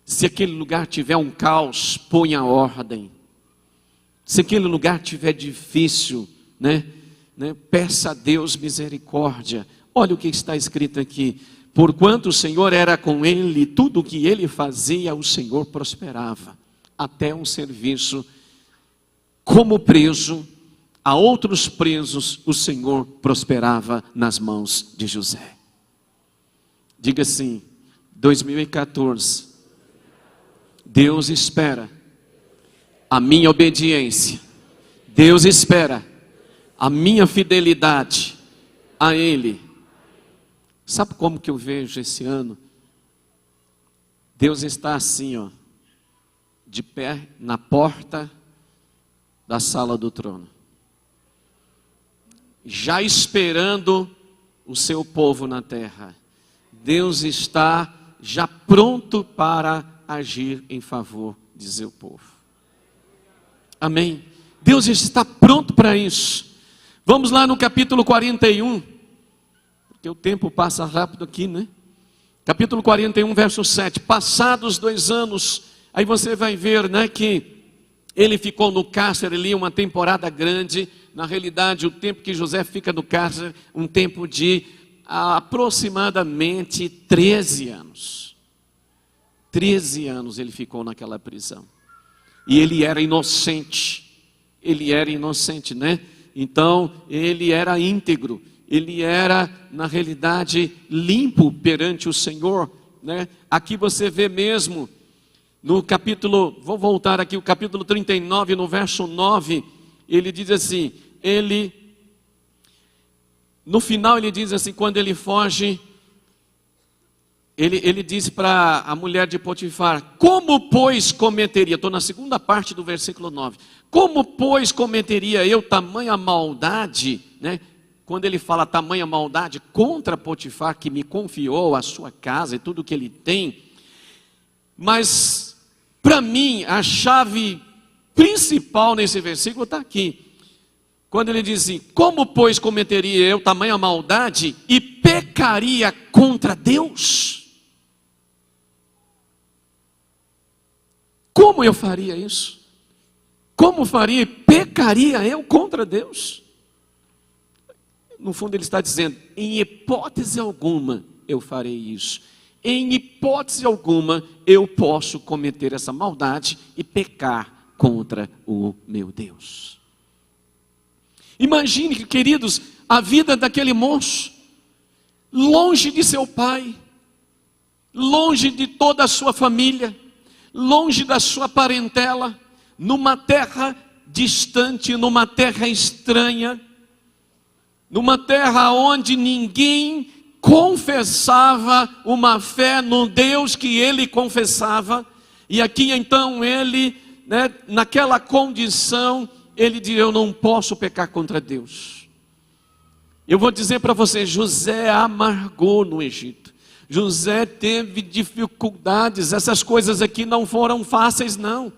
Se aquele lugar tiver um caos, ponha ordem. Se aquele lugar tiver difícil, né, peça a Deus misericórdia. Olha o que está escrito aqui: porquanto o Senhor era com ele, tudo o que ele fazia, o Senhor prosperava. Até um serviço como preso a outros presos, o Senhor prosperava nas mãos de José. Diga assim: 2014, Deus espera a minha obediência, Deus espera a minha fidelidade a Ele. Sabe como que eu vejo esse ano? Deus está assim, ó, de pé na porta da sala do trono, já esperando o seu povo na terra. Deus está já pronto para agir em favor de seu povo. Amém? Deus está pronto para isso. Vamos lá no capítulo 41. Porque o tempo passa rápido aqui, né? Capítulo 41, verso 7. Passados 2 anos, aí você vai ver, né, que ele ficou no cárcere ali uma temporada grande. Na realidade, o tempo que José fica no cárcere, um tempo de aproximadamente 13 anos. 13 anos ele ficou naquela prisão. E ele era inocente. Ele era inocente, né? Então, ele era íntegro. Ele era, na realidade, limpo perante o Senhor, né? Aqui você vê mesmo, no capítulo, vou voltar aqui, o capítulo 39, no verso 9, ele diz assim: ele no final ele diz assim, quando ele foge, ele diz para a mulher de Potifar, como pois cometeria, estou na segunda parte do versículo 9, como pois cometeria eu tamanha maldade, né? Quando ele fala tamanha maldade contra Potifar, que me confiou a sua casa e tudo que ele tem. Mas, para mim, a chave principal nesse versículo está aqui. Quando ele diz assim, como pois cometeria eu tamanha maldade e pecaria contra Deus? Como eu faria isso? Como faria e pecaria eu contra Deus? No fundo ele está dizendo, em hipótese alguma eu farei isso. Em hipótese alguma eu posso cometer essa maldade e pecar contra o meu Deus. Imagine, queridos, a vida daquele moço, longe de seu pai, longe de toda a sua família, longe da sua parentela, numa terra distante, numa terra estranha, numa terra onde ninguém confessava uma fé no Deus que ele confessava, e aqui então ele, né, naquela condição, ele diz, eu não posso pecar contra Deus. Eu vou dizer para você, José amargou no Egito, José teve dificuldades, essas coisas aqui não foram fáceis não.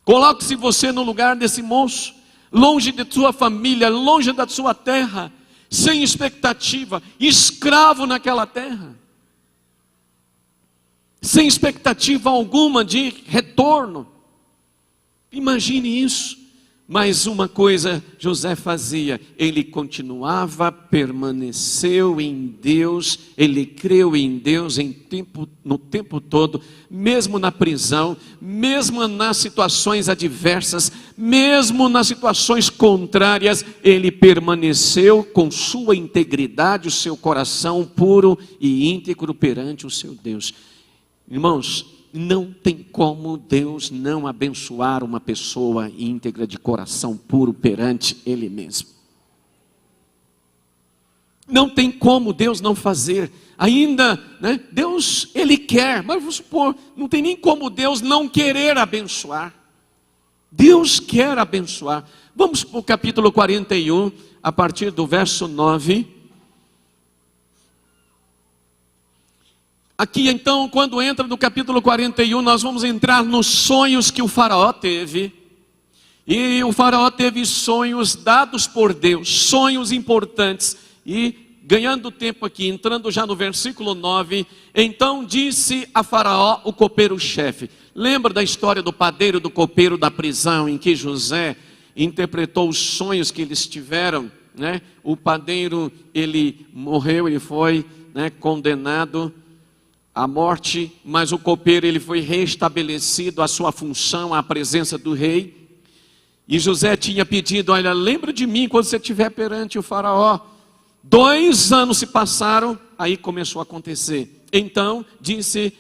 Coloque-se você no lugar desse moço, longe de sua família, longe da sua terra, sem expectativa, escravo naquela terra, sem expectativa alguma de retorno. Imagine isso. Mas uma coisa José fazia, ele continuava, permaneceu em Deus, ele creu em Deus no tempo todo, mesmo na prisão, mesmo nas situações adversas, mesmo nas situações contrárias, ele permaneceu com sua integridade, o seu coração puro e íntegro perante o seu Deus. Irmãos, não tem como Deus não abençoar uma pessoa íntegra de coração puro perante Ele mesmo. Não tem como Deus não fazer. Ainda, né, Deus, Ele quer, mas vamos supor, não tem nem como Deus não querer abençoar. Deus quer abençoar. Vamos para o capítulo 41, a partir do verso 9. Aqui então, quando entra no capítulo 41, nós vamos entrar nos sonhos que o faraó teve. E o faraó teve sonhos dados por Deus, sonhos importantes. E ganhando tempo aqui, entrando já no versículo 9, então disse a faraó o copeiro-chefe. Lembra da história do padeiro, do copeiro da prisão, em que José interpretou os sonhos que eles tiveram, né? O padeiro, ele morreu, ele foi, né, condenado a morte, mas o copeiro ele foi restabelecido a sua função, à presença do rei. E José tinha pedido, olha, lembra de mim quando você estiver perante o faraó. 2 anos se passaram, aí começou a acontecer. Então disse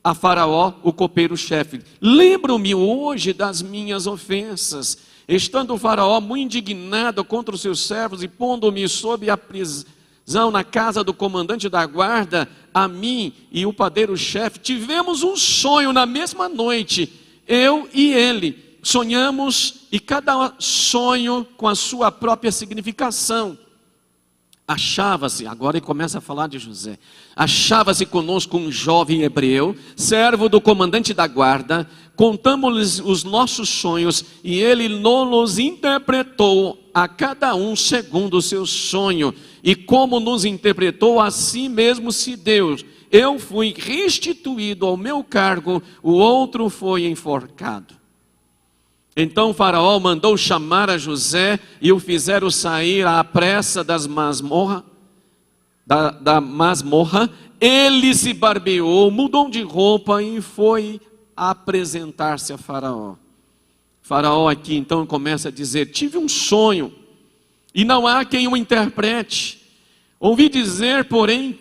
a faraó, o copeiro-chefe, lembro-me hoje das minhas ofensas, estando o faraó muito indignado contra os seus servos e pondo-me sob a prisão na casa do comandante da guarda, a mim e o padeiro-chefe, tivemos um sonho na mesma noite, eu e ele, sonhamos e cada sonho com a sua própria significação. Achava-se, agora ele começa a falar de José, achava-se conosco um jovem hebreu, servo do comandante da guarda, contamos-lhes os nossos sonhos e ele nos interpretou a cada um segundo o seu sonho, e como nos interpretou, assim mesmo se deu. Eu fui restituído ao meu cargo, o outro foi enforcado. Então o faraó mandou chamar a José e o fizeram sair à pressa da masmorra. Ele se barbeou, mudou de roupa e foi apresentar-se a Faraó. Faraó aqui então começa a dizer, tive um sonho e não há quem o interprete. Ouvi dizer, porém,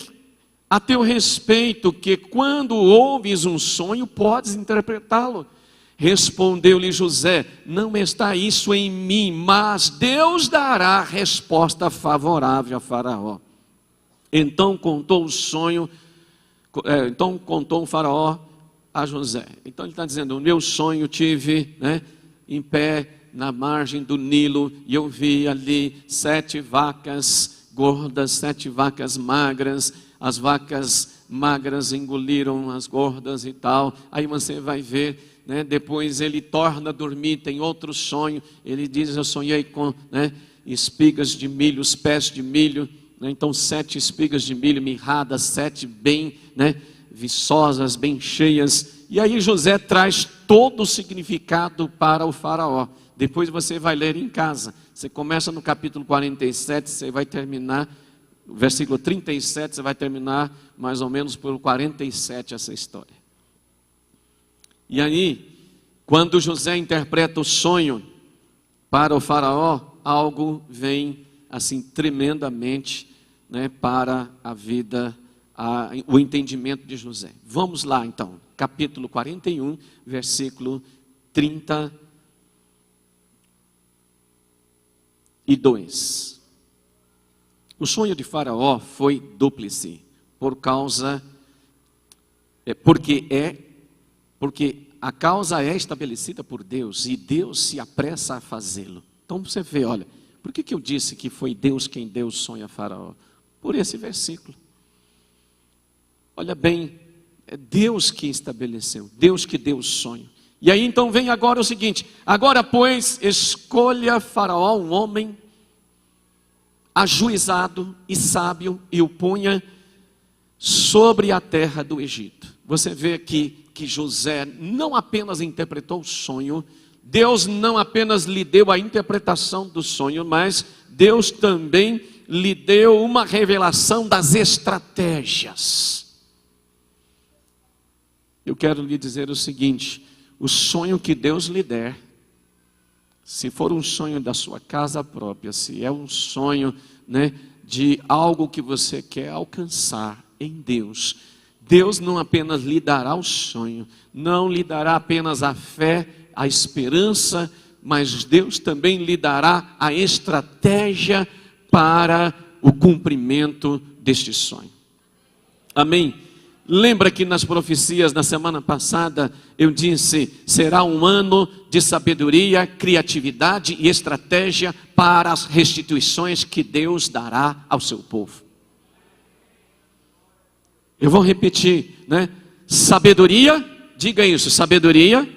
a teu respeito, que quando ouves um sonho, podes interpretá-lo. Respondeu-lhe José: não está isso em mim, mas Deus dará resposta favorável a Faraó. Então contou o sonho, contou o Faraó a José. Então ele está dizendo: o meu sonho tive, em pé na margem do Nilo, e eu vi ali 7 vacas gordas, 7 vacas magras. As vacas magras engoliram as gordas e tal. Aí você vai ver, depois ele torna a dormir, tem outro sonho. Ele diz: eu sonhei com espigas de milho, os pés de milho. Então 7 espigas de milho mirradas, 7 bem viçosas, bem cheias. E aí José traz todo o significado para o Faraó. Depois você vai ler em casa. Você começa no capítulo 47, você vai terminar, versículo 37, você vai terminar mais ou menos por 47 essa história. E aí, quando José interpreta o sonho para o Faraó, algo vem assim tremendamente para a vida, o entendimento de José. Vamos lá então, capítulo 41, versículo 32. O sonho de Faraó foi dúplice, porque a causa é estabelecida por Deus e Deus se apressa a fazê-lo. Então você vê, olha, por que eu disse que foi Deus quem deu o sonho a Faraó? Por esse versículo. Olha bem, é Deus que estabeleceu, Deus que deu o sonho. E aí então vem agora o seguinte: agora pois escolha Faraó um homem ajuizado e sábio e o ponha sobre a terra do Egito. Você vê aqui que José não apenas interpretou o sonho, Deus não apenas lhe deu a interpretação do sonho, mas Deus também lhe deu uma revelação das estratégias. Eu quero lhe dizer o seguinte: o sonho que Deus lhe der, se for um sonho da sua casa própria, se é um sonho de algo que você quer alcançar em Deus, Deus não apenas lhe dará o sonho, não lhe dará apenas a fé, a esperança, mas Deus também lhe dará a estratégia para o cumprimento deste sonho. Amém? Lembra que nas profecias na semana passada eu disse: será um ano de sabedoria, criatividade e estratégia para as restituições que Deus dará ao seu povo. Eu vou repetir, sabedoria, diga isso, sabedoria,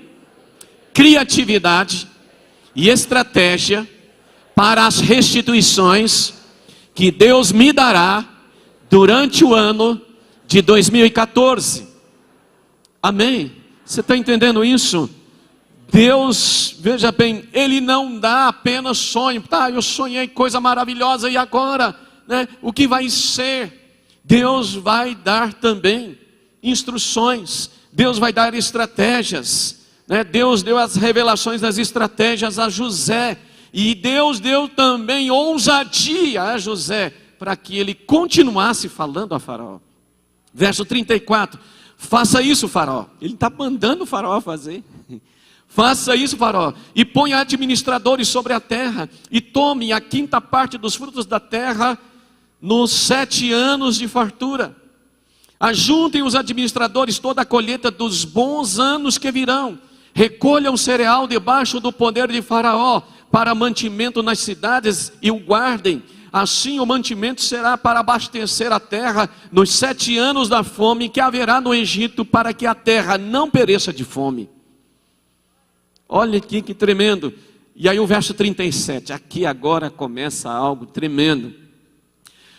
criatividade e estratégia para as restituições que Deus me dará durante o ano de 2014. Amém? Você está entendendo isso? Deus, veja bem, Ele não dá apenas sonho. Eu sonhei coisa maravilhosa, e agora? O que vai ser? Deus vai dar também instruções, Deus vai dar estratégias. Deus deu as revelações das estratégias a José, e Deus deu também ousadia a José, para que ele continuasse falando a Faraó. Verso 34, faça isso, Faraó. Ele está mandando o Faraó fazer. Faça isso, Faraó, e ponha administradores sobre a terra, e tome a 5ª parte dos frutos da terra nos 7 anos de fartura. Ajuntem os administradores toda a colheita dos bons anos que virão. Recolham o cereal debaixo do poder de Faraó, para mantimento nas cidades, e o guardem. Assim o mantimento será para abastecer a terra nos 7 anos da fome que haverá no Egito, para que a terra não pereça de fome. Olha aqui que tremendo. E aí o verso 37, aqui agora começa algo tremendo.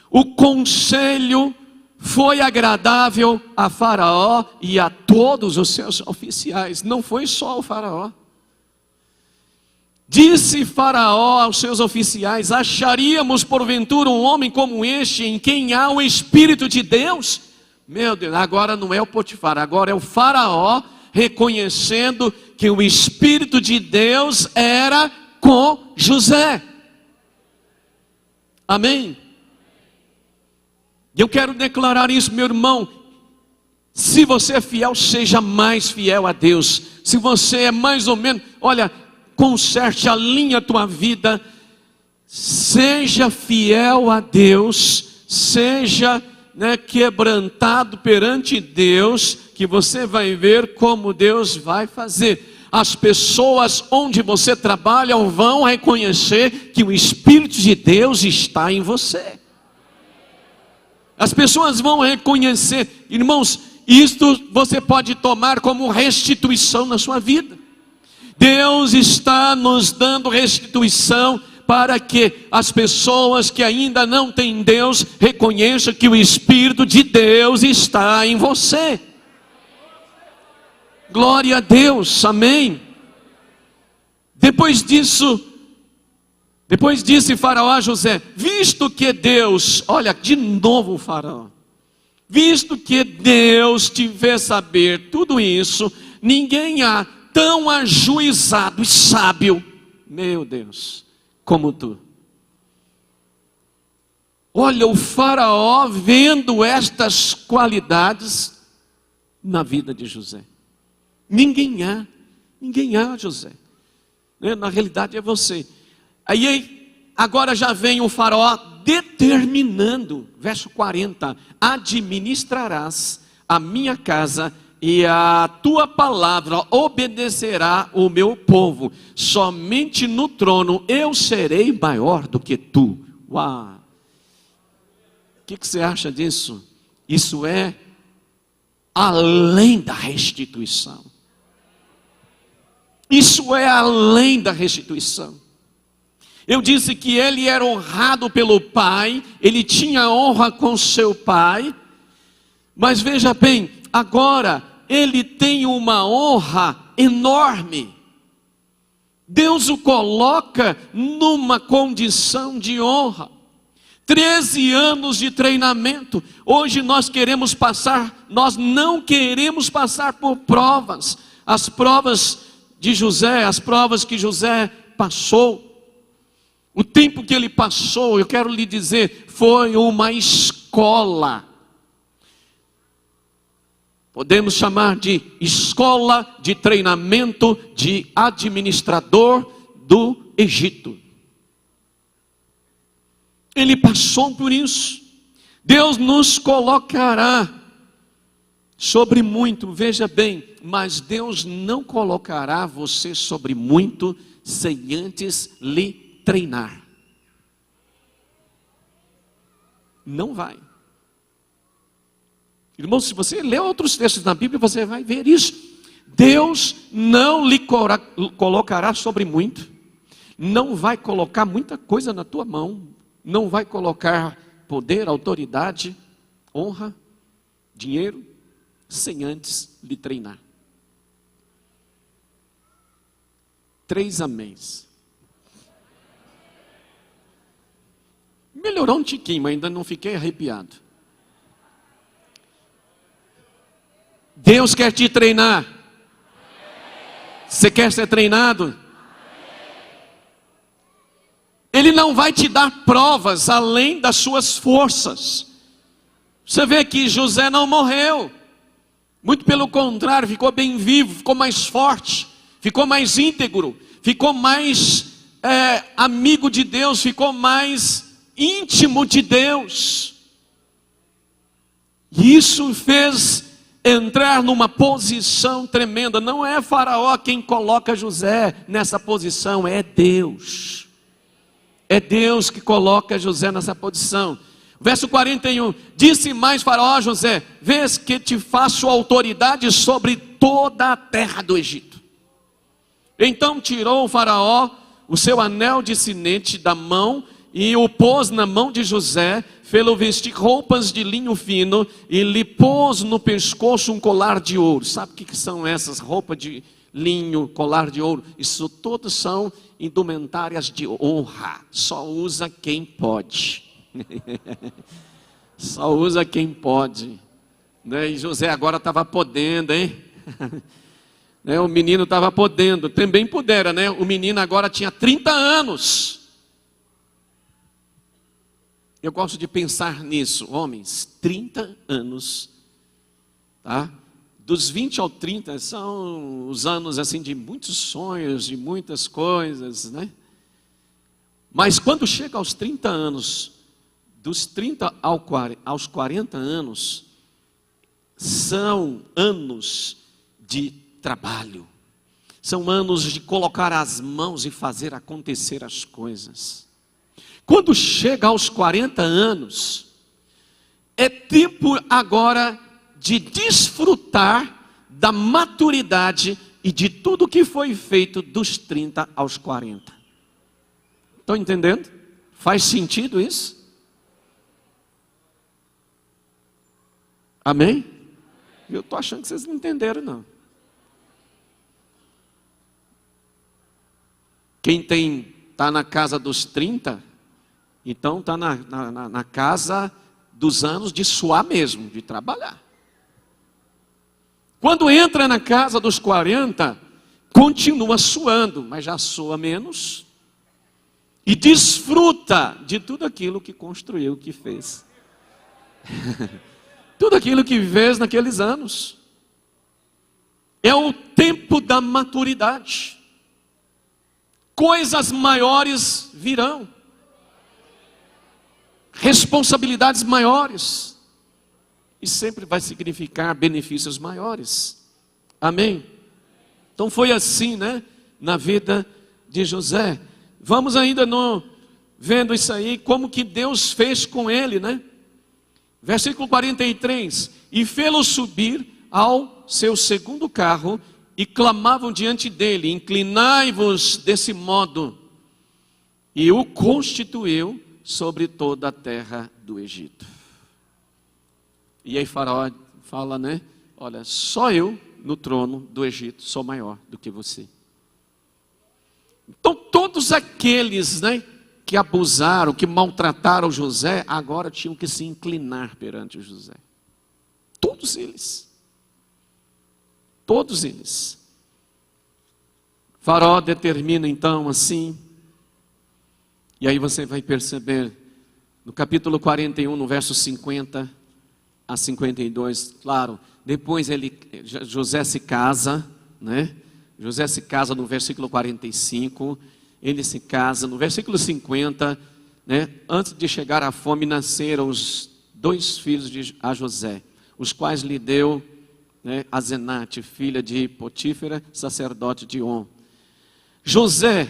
O conselho foi agradável a Faraó e a todos os seus oficiais. Não foi só o Faraó. Disse Faraó aos seus oficiais: acharíamos porventura um homem como este, em quem há o Espírito de Deus? Meu Deus, agora não é o Potifar, agora é o Faraó reconhecendo que o Espírito de Deus era com José. Amém? E eu quero declarar isso, meu irmão. Se você é fiel, seja mais fiel a Deus. Se você é mais ou menos, olha, conserte, alinha a tua vida. Seja fiel a Deus, seja quebrantado perante Deus, que você vai ver como Deus vai fazer. As pessoas onde você trabalha vão reconhecer que o Espírito de Deus está em você. As pessoas vão reconhecer, irmãos, isto você pode tomar como restituição na sua vida. Deus está nos dando restituição para que as pessoas que ainda não têm Deus reconheçam que o Espírito de Deus está em você. Glória a Deus, amém. Depois disse Faraó a José: visto que Deus, olha de novo o Faraó, visto que Deus te fez saber tudo isso, ninguém há tão ajuizado e sábio, meu Deus, como tu. Olha, o Faraó vendo estas qualidades na vida de José. Ninguém há, José. Na realidade é você. Aí agora já vem o Faraó determinando, verso 40, administrarás a minha casa e a tua palavra obedecerá o meu povo. Somente no trono eu serei maior do que tu. Uau! O que você acha disso? Isso é além da restituição. Isso é além da restituição. Eu disse que ele era honrado pelo pai, ele tinha honra com seu pai, mas veja bem, agora ele tem uma honra enorme. Deus o coloca numa condição de honra. 13 anos de treinamento. Hoje nós não queremos passar por provas. As provas de José, as provas que José passou, o tempo que ele passou, eu quero lhe dizer, foi uma escola. Podemos chamar de escola de treinamento de administrador do Egito. Ele passou por isso. Deus nos colocará sobre muito, veja bem, mas Deus não colocará você sobre muito sem antes lhe treinar. Não vai. Irmão, se você ler outros textos na Bíblia, você vai ver isso. Deus não lhe colocará sobre muito. Não vai colocar muita coisa na tua mão. Não vai colocar poder, autoridade, honra, dinheiro, sem antes lhe treinar. 3 améns. Melhorou um tiquinho, mas ainda não fiquei arrepiado. Deus quer te treinar. Você quer ser treinado? Ele não vai te dar provas além das suas forças. Você vê que José não morreu. Muito pelo contrário, ficou bem vivo, ficou mais forte, ficou mais íntegro, ficou mais amigo de Deus, ficou mais íntimo de Deus. E isso fez entrar numa posição tremenda. Não é Faraó quem coloca José nessa posição, é Deus. É Deus que coloca José nessa posição. Verso 41, disse mais Faraó a José: vês que te faço autoridade sobre toda a terra do Egito. Então tirou o Faraó o seu anel de sinete da mão e o pôs na mão de José, fê-lo vestir roupas de linho fino e lhe pôs no pescoço um colar de ouro. Sabe o que são essas roupas de linho, colar de ouro? Isso todos são indumentárias de honra. Só usa quem pode. Só usa quem pode. E José agora estava podendo, hein? O menino estava podendo. Também pudera, né? O menino agora tinha 30 anos. Eu gosto de pensar nisso, homens, 30 anos. tá? Dos 20 ao 30 são os anos assim de muitos sonhos, de muitas coisas, né? Mas quando chega aos 30 anos, dos 30 aos 40 anos, são anos de trabalho. São anos de colocar as mãos e fazer acontecer as coisas. Quando chega aos 40 anos, é tempo agora de desfrutar da maturidade e de tudo que foi feito dos 30 aos 40. Estão entendendo? Faz sentido isso? Amém? Eu estou achando que vocês não entenderam, não. Quem está na casa dos 30, então está na casa dos anos de suar mesmo, de trabalhar. Quando entra na casa dos 40, continua suando, mas já sua menos. E desfruta de tudo aquilo que construiu, que fez. Tudo aquilo que fez naqueles anos. É o tempo da maturidade. Coisas maiores virão. Responsabilidades maiores. E sempre vai significar benefícios maiores. Amém? Então foi assim, né? Na vida de José. Vamos ainda vendo isso aí, como que Deus fez com ele, né? Versículo 43. E fê-lo subir ao seu segundo carro, e clamavam diante dele: inclinai-vos desse modo. E o constituiu sobre toda a terra do Egito. E aí Faraó fala, né? Olha, só eu no trono do Egito sou maior do que você. Então todos aqueles, né, que abusaram, que maltrataram José, agora tinham que se inclinar perante o José. Todos eles. Todos eles. Faraó determina então assim, e aí você vai perceber, no capítulo 41, no verso 50 a 52, claro, depois José se casa, né? José se casa no versículo 45, ele se casa, no versículo 50, né? Antes de chegar à fome, nasceram os 2 filhos a José, os quais lhe deu, né, Asenate, filha de Potífera, sacerdote de On. José,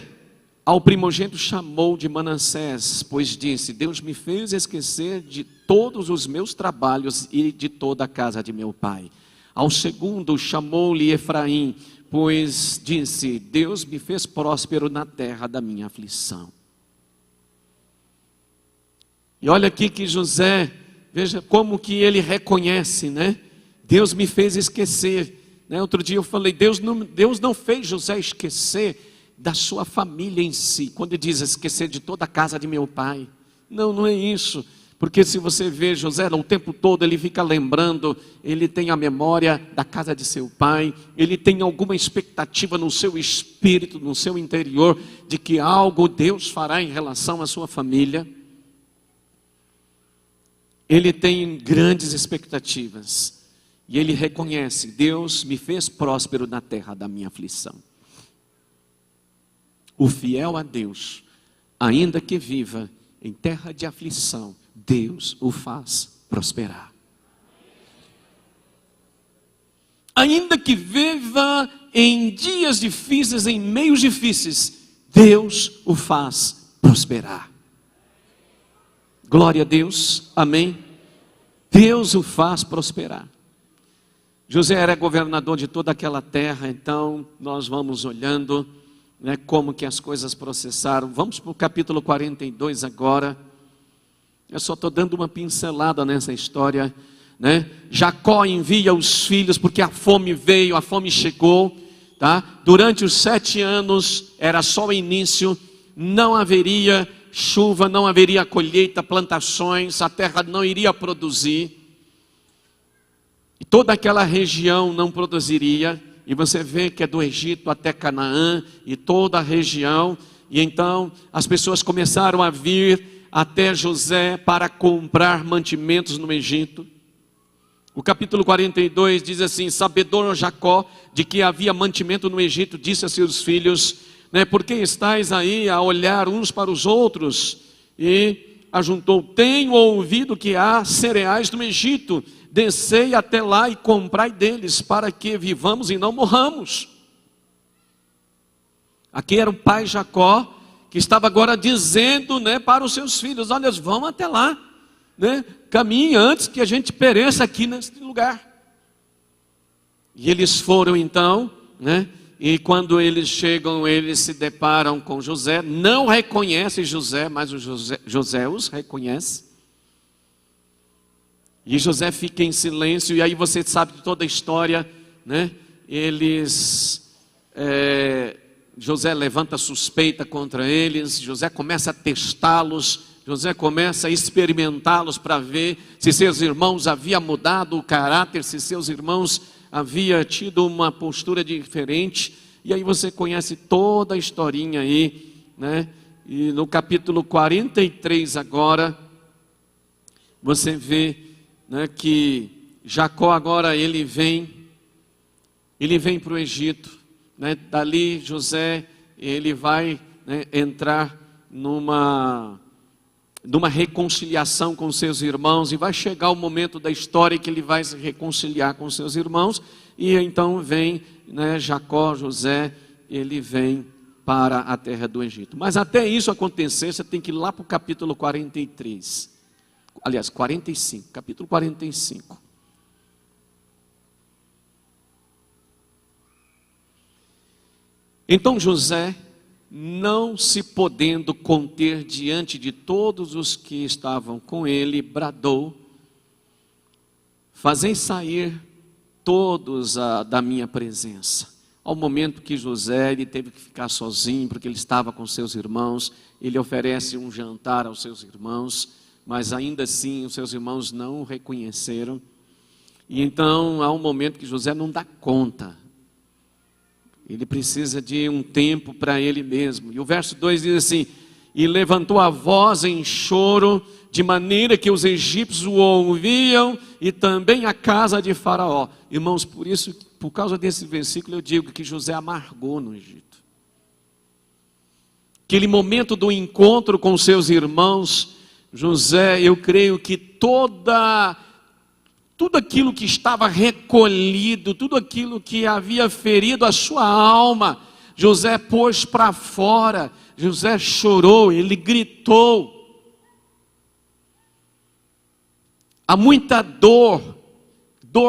ao primogênito, chamou de Manassés, pois disse: Deus me fez esquecer de todos os meus trabalhos e de toda a casa de meu pai. Ao segundo, chamou-lhe Efraim, pois disse: Deus me fez próspero na terra da minha aflição. E olha aqui que José, veja como que ele reconhece, né? Deus me fez esquecer, né? Outro dia eu falei, Deus não fez José esquecer da sua família em si, quando ele diz esquecer de toda a casa de meu pai. Não é isso, porque se você vê José, o tempo todo ele fica lembrando, ele tem a memória da casa de seu pai, ele tem alguma expectativa no seu espírito, no seu interior, de que algo Deus fará em relação à sua família. Ele tem grandes expectativas, e ele reconhece: Deus me fez próspero na terra da minha aflição. O fiel a Deus, ainda que viva em terra de aflição, Deus o faz prosperar. Ainda que viva em dias difíceis, em meios difíceis, Deus o faz prosperar. Glória a Deus, amém? Deus o faz prosperar. José era governador de toda aquela terra, então nós vamos olhando, né, como que as coisas processaram. Vamos para o capítulo 42 agora. Eu só estou dando uma pincelada nessa história, né? Jacó envia os filhos, porque a fome veio, a fome chegou, tá? Durante os 7 anos, era só o início, não haveria chuva, não haveria colheita, plantações, a terra não iria produzir, e toda aquela região não produziria. E você vê que é do Egito até Canaã, e toda a região, e então as pessoas começaram a vir até José para comprar mantimentos no Egito. O capítulo 42 diz assim: sabedor Jacó de que havia mantimento no Egito, disse a seus filhos, por que estáis aí a olhar uns para os outros? E ajuntou: tenho ouvido que há cereais no Egito, descei até lá e comprai deles, para que vivamos e não morramos. Aqui era o pai Jacó, que estava agora dizendo para os seus filhos: olha, vão até lá, caminhe antes que a gente pereça aqui neste lugar. E eles foram então, e quando eles chegam, eles se deparam com José, não reconhecem José, mas o José os reconhece. E José fica em silêncio, e aí você sabe de toda a história, José levanta suspeita contra eles, José começa a testá-los, José começa a experimentá-los para ver se seus irmãos haviam mudado o caráter, se seus irmãos haviam tido uma postura diferente. E aí você conhece toda a historinha aí, E no capítulo 43 agora, você vê que Jacó agora ele vem para o Egito. Dali José ele vai entrar numa reconciliação com seus irmãos, e vai chegar o momento da história que ele vai se reconciliar com seus irmãos, e então vem José, ele vem para a terra do Egito. Mas até isso acontecer, você tem que ir lá para o capítulo 43, aliás 45, capítulo 45. Então José, não se podendo conter diante de todos os que estavam com ele, bradou: fazei sair todos da minha presença. Ao momento que José ele teve que ficar sozinho, porque ele estava com seus irmãos, ele oferece um jantar aos seus irmãos, mas ainda assim os seus irmãos não o reconheceram. E então há um momento que José não dá conta. Ele precisa de um tempo para ele mesmo. E o verso 2 diz assim: e levantou a voz em choro, de maneira que os egípcios o ouviam, e também a casa de Faraó. Irmãos, por causa desse versículo, eu digo que José amargou no Egito. Aquele momento do encontro com seus irmãos, José, eu creio que tudo aquilo que estava recolhido, tudo aquilo que havia ferido a sua alma, José pôs para fora. José chorou, ele gritou. Há muita dor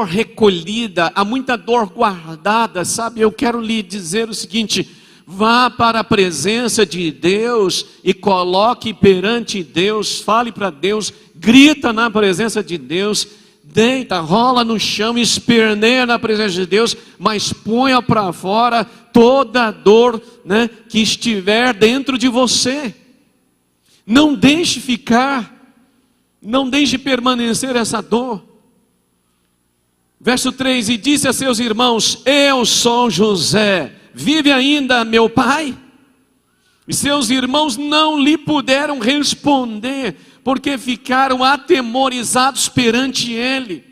recolhida, há muita dor guardada, sabe? Eu quero lhe dizer o seguinte: vá para a presença de Deus e coloque perante Deus, fale para Deus, grita na presença de Deus, deita, rola no chão, esperneia na presença de Deus, mas ponha para fora toda a dor que estiver dentro de você. Não deixe ficar, não deixe permanecer essa dor. Verso 3: e disse a seus irmãos: eu sou José, vive ainda meu pai? E seus irmãos não lhe puderam responder, porque ficaram atemorizados perante ele.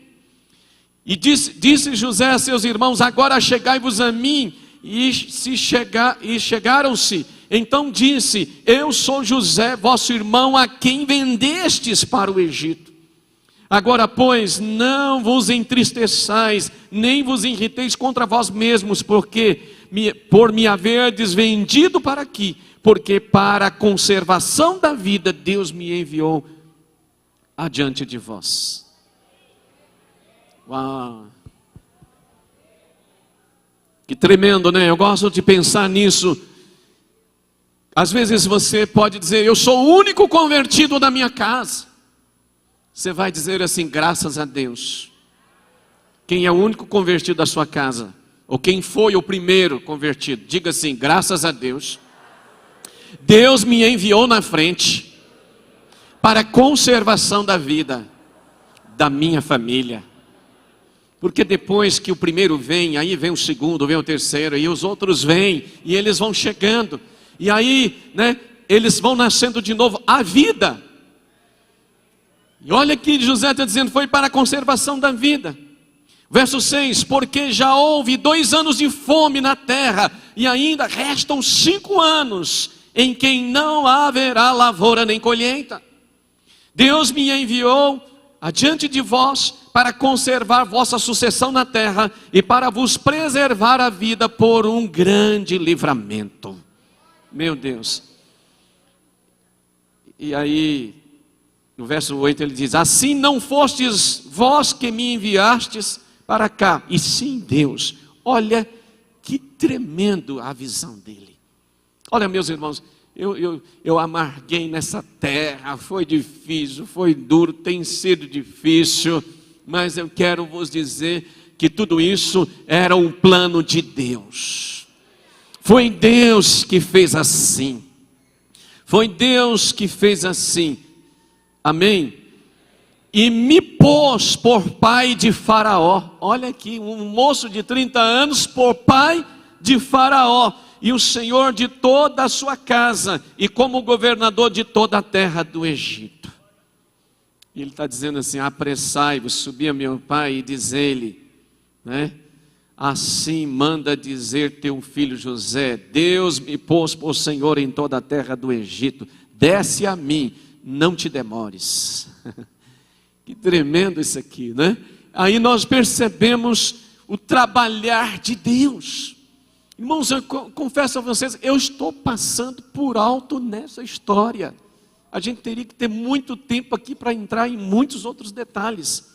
E disse José a seus irmãos: agora chegai-vos a mim. E chegaram-se. Então disse: eu sou José, vosso irmão, a quem vendestes para o Egito. Agora, pois, não vos entristeçais, nem vos irriteis contra vós mesmos, porque por me haverdes vendido para aqui, porque para a conservação da vida Deus me enviou adiante de vós. Uau! Que tremendo, né? Eu gosto de pensar nisso. Às vezes você pode dizer: eu sou o único convertido da minha casa. Você vai dizer assim: graças a Deus. Quem é o único convertido da sua casa? Ou quem foi o primeiro convertido? Diga assim: graças a Deus. Deus me enviou na frente para a conservação da vida da minha família. Porque depois que o primeiro vem, aí vem o segundo, vem o terceiro, e os outros vêm, e eles vão chegando, e aí, eles vão nascendo de novo. A vida E olha que José está dizendo, foi para a conservação da vida. Verso 6, porque já houve 2 anos de fome na terra, e ainda restam 5 anos, em que não haverá lavoura nem colheita. Deus me enviou adiante de vós, para conservar vossa sucessão na terra, e para vos preservar a vida por um grande livramento. Meu Deus. E aí, no verso 8 ele diz, assim não fostes vós que me enviastes para cá, e sim Deus. Olha que tremendo a visão dele. Olha, meus irmãos, eu amarguei nessa terra, foi difícil, foi duro, tem sido difícil, mas eu quero vos dizer que tudo isso era um plano de Deus. Foi Deus que fez assim. Foi Deus que fez assim. Amém? E me pôs por pai de Faraó. Olha aqui, um moço de 30 anos por pai de Faraó. E o senhor de toda a sua casa, e como governador de toda a terra do Egito. E ele está dizendo assim, apressai-vos, subi a meu pai e diz-lhe, né? Assim manda dizer teu filho José, Deus me pôs por senhor em toda a terra do Egito, desce a mim, não te demores. Que tremendo isso aqui, né? Aí nós percebemos o trabalhar de Deus. Irmãos, eu confesso a vocês, eu estou passando por alto nessa história. A gente teria que ter muito tempo aqui para entrar em muitos outros detalhes.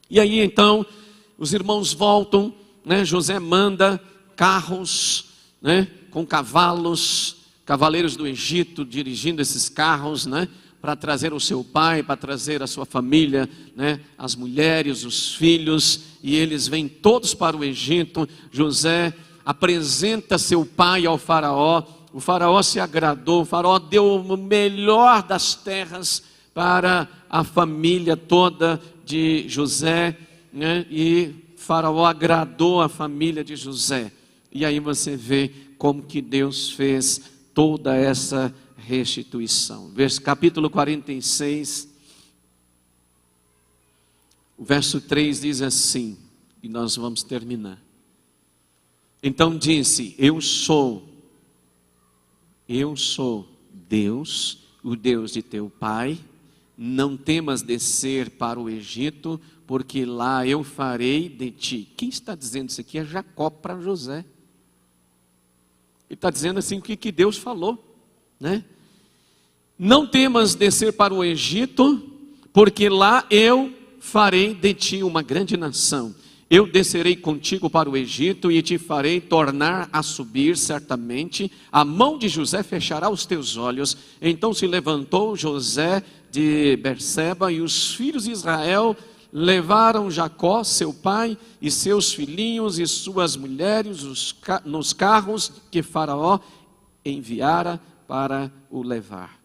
E aí então, os irmãos voltam, né? José manda carros, né? Com cavalos, cavaleiros do Egito dirigindo esses carros, né? Para trazer o seu pai, para trazer a sua família, né? As mulheres, os filhos, e eles vêm todos para o Egito. José apresenta seu pai ao faraó, o faraó se agradou, o faraó deu o melhor das terras para a família toda de José, né? E faraó agradou a família de José, e aí você vê como que Deus fez toda essa restituição. Capítulo 46, o verso 3 diz assim, e nós vamos terminar. Então disse, eu sou Deus, o Deus de teu pai, não temas descer para o Egito, porque lá eu farei de ti. Quem está dizendo isso aqui é Jacó para José. Ele está dizendo assim o que Deus falou, né? Não temas descer para o Egito, porque lá eu farei de ti uma grande nação. Eu descerei contigo para o Egito e te farei tornar a subir certamente. A mão de José fechará os teus olhos. Então se levantou José de Berseba e os filhos de Israel levaram Jacó, seu pai, e seus filhinhos e suas mulheres nos carros que Faraó enviara para o levar.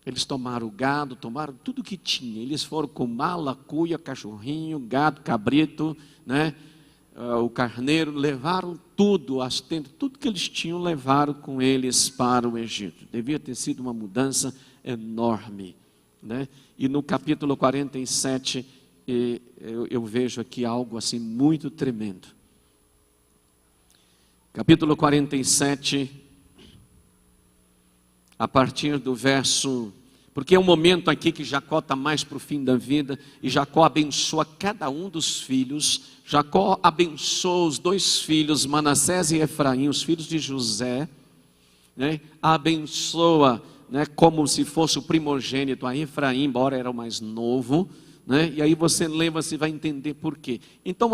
Eles tomaram o gado, tomaram tudo que tinha. Eles foram com mala, cuia, cachorrinho, gado, cabrito, né? O carneiro, levaram tudo, as tendas, tudo que eles tinham, levaram com eles para o Egito. Devia ter sido uma mudança enorme, né? E no capítulo 47, eu vejo aqui algo assim muito tremendo. Capítulo 47, a partir do verso... Porque é um momento aqui que Jacó está mais para o fim da vida, e Jacó abençoa cada um dos filhos. Jacó abençoa os 2 filhos, Manassés e Efraim, os filhos de José, né? Abençoa, né, como se fosse o primogênito a Efraim, embora era o mais novo, né? E aí você lê, você vai entender por quê. Então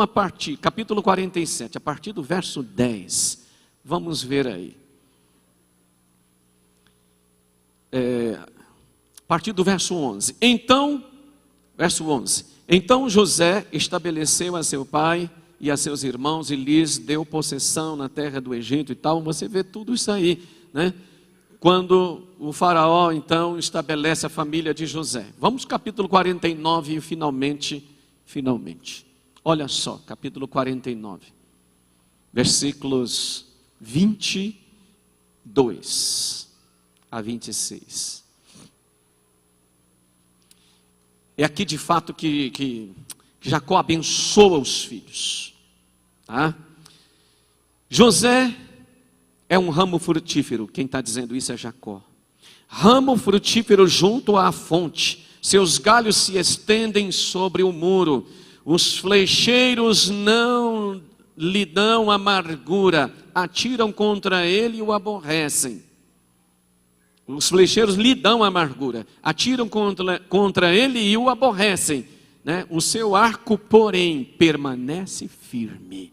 capítulo 47, a partir do verso 10, vamos ver aí. A partir do verso 11. Então, verso 11. Então José estabeleceu a seu pai e a seus irmãos e lhes deu possessão na terra do Egito e tal. Você vê tudo isso aí, né? Quando o faraó então estabelece a família de José. Vamos capítulo 49 e finalmente. Olha só, capítulo 49. Versículos 22 a 26. é aqui de fato que Jacó abençoa os filhos. Tá? José é um ramo frutífero, quem está dizendo isso é Jacó. Ramo frutífero junto à fonte, seus galhos se estendem sobre o muro, os flecheiros não lhe dão amargura, atiram contra ele e o aborrecem. Os flecheiros lhe dão amargura, atiram contra ele e o aborrecem, né? O seu arco, porém, permanece firme.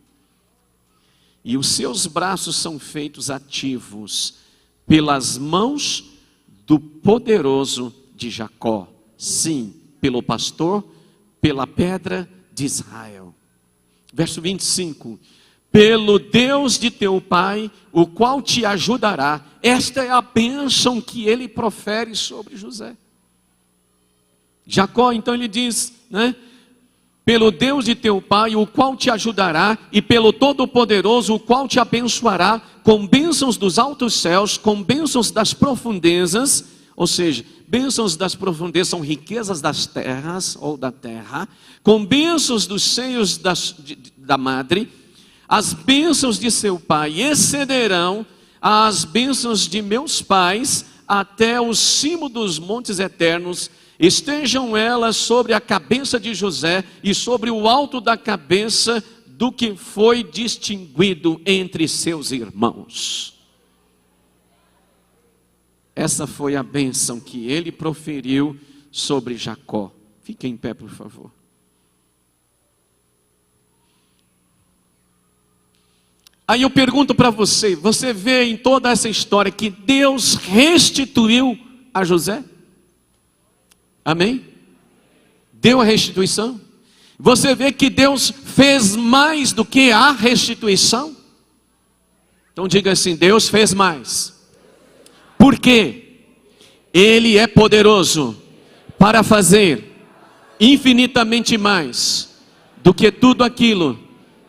E os seus braços são feitos ativos pelas mãos do poderoso de Jacó. Sim, pelo pastor, pela pedra de Israel. Verso 25. Pelo Deus de teu pai, o qual te ajudará. Esta é a bênção que ele profere sobre José. Jacó, então ele diz, né? Pelo Deus de teu pai, o qual te ajudará, e pelo Todo-Poderoso, o qual te abençoará, com bênçãos dos altos céus, com bênçãos das profundezas, ou seja, bênçãos das profundezas são riquezas das terras, ou da terra, com bênçãos dos seios da madre, as bênçãos de seu pai excederão as bênçãos de meus pais, até o cimo dos montes eternos, estejam elas sobre a cabeça de José e sobre o alto da cabeça do que foi distinguido entre seus irmãos. Essa foi a bênção que ele proferiu sobre Jacó. Fique em pé, por favor. Aí eu pergunto para você, você vê em toda essa história que Deus restituiu a José? Amém? Deu a restituição? Você vê que Deus fez mais do que a restituição? Então diga assim, Deus fez mais. Por quê? Ele é poderoso para fazer infinitamente mais do que tudo aquilo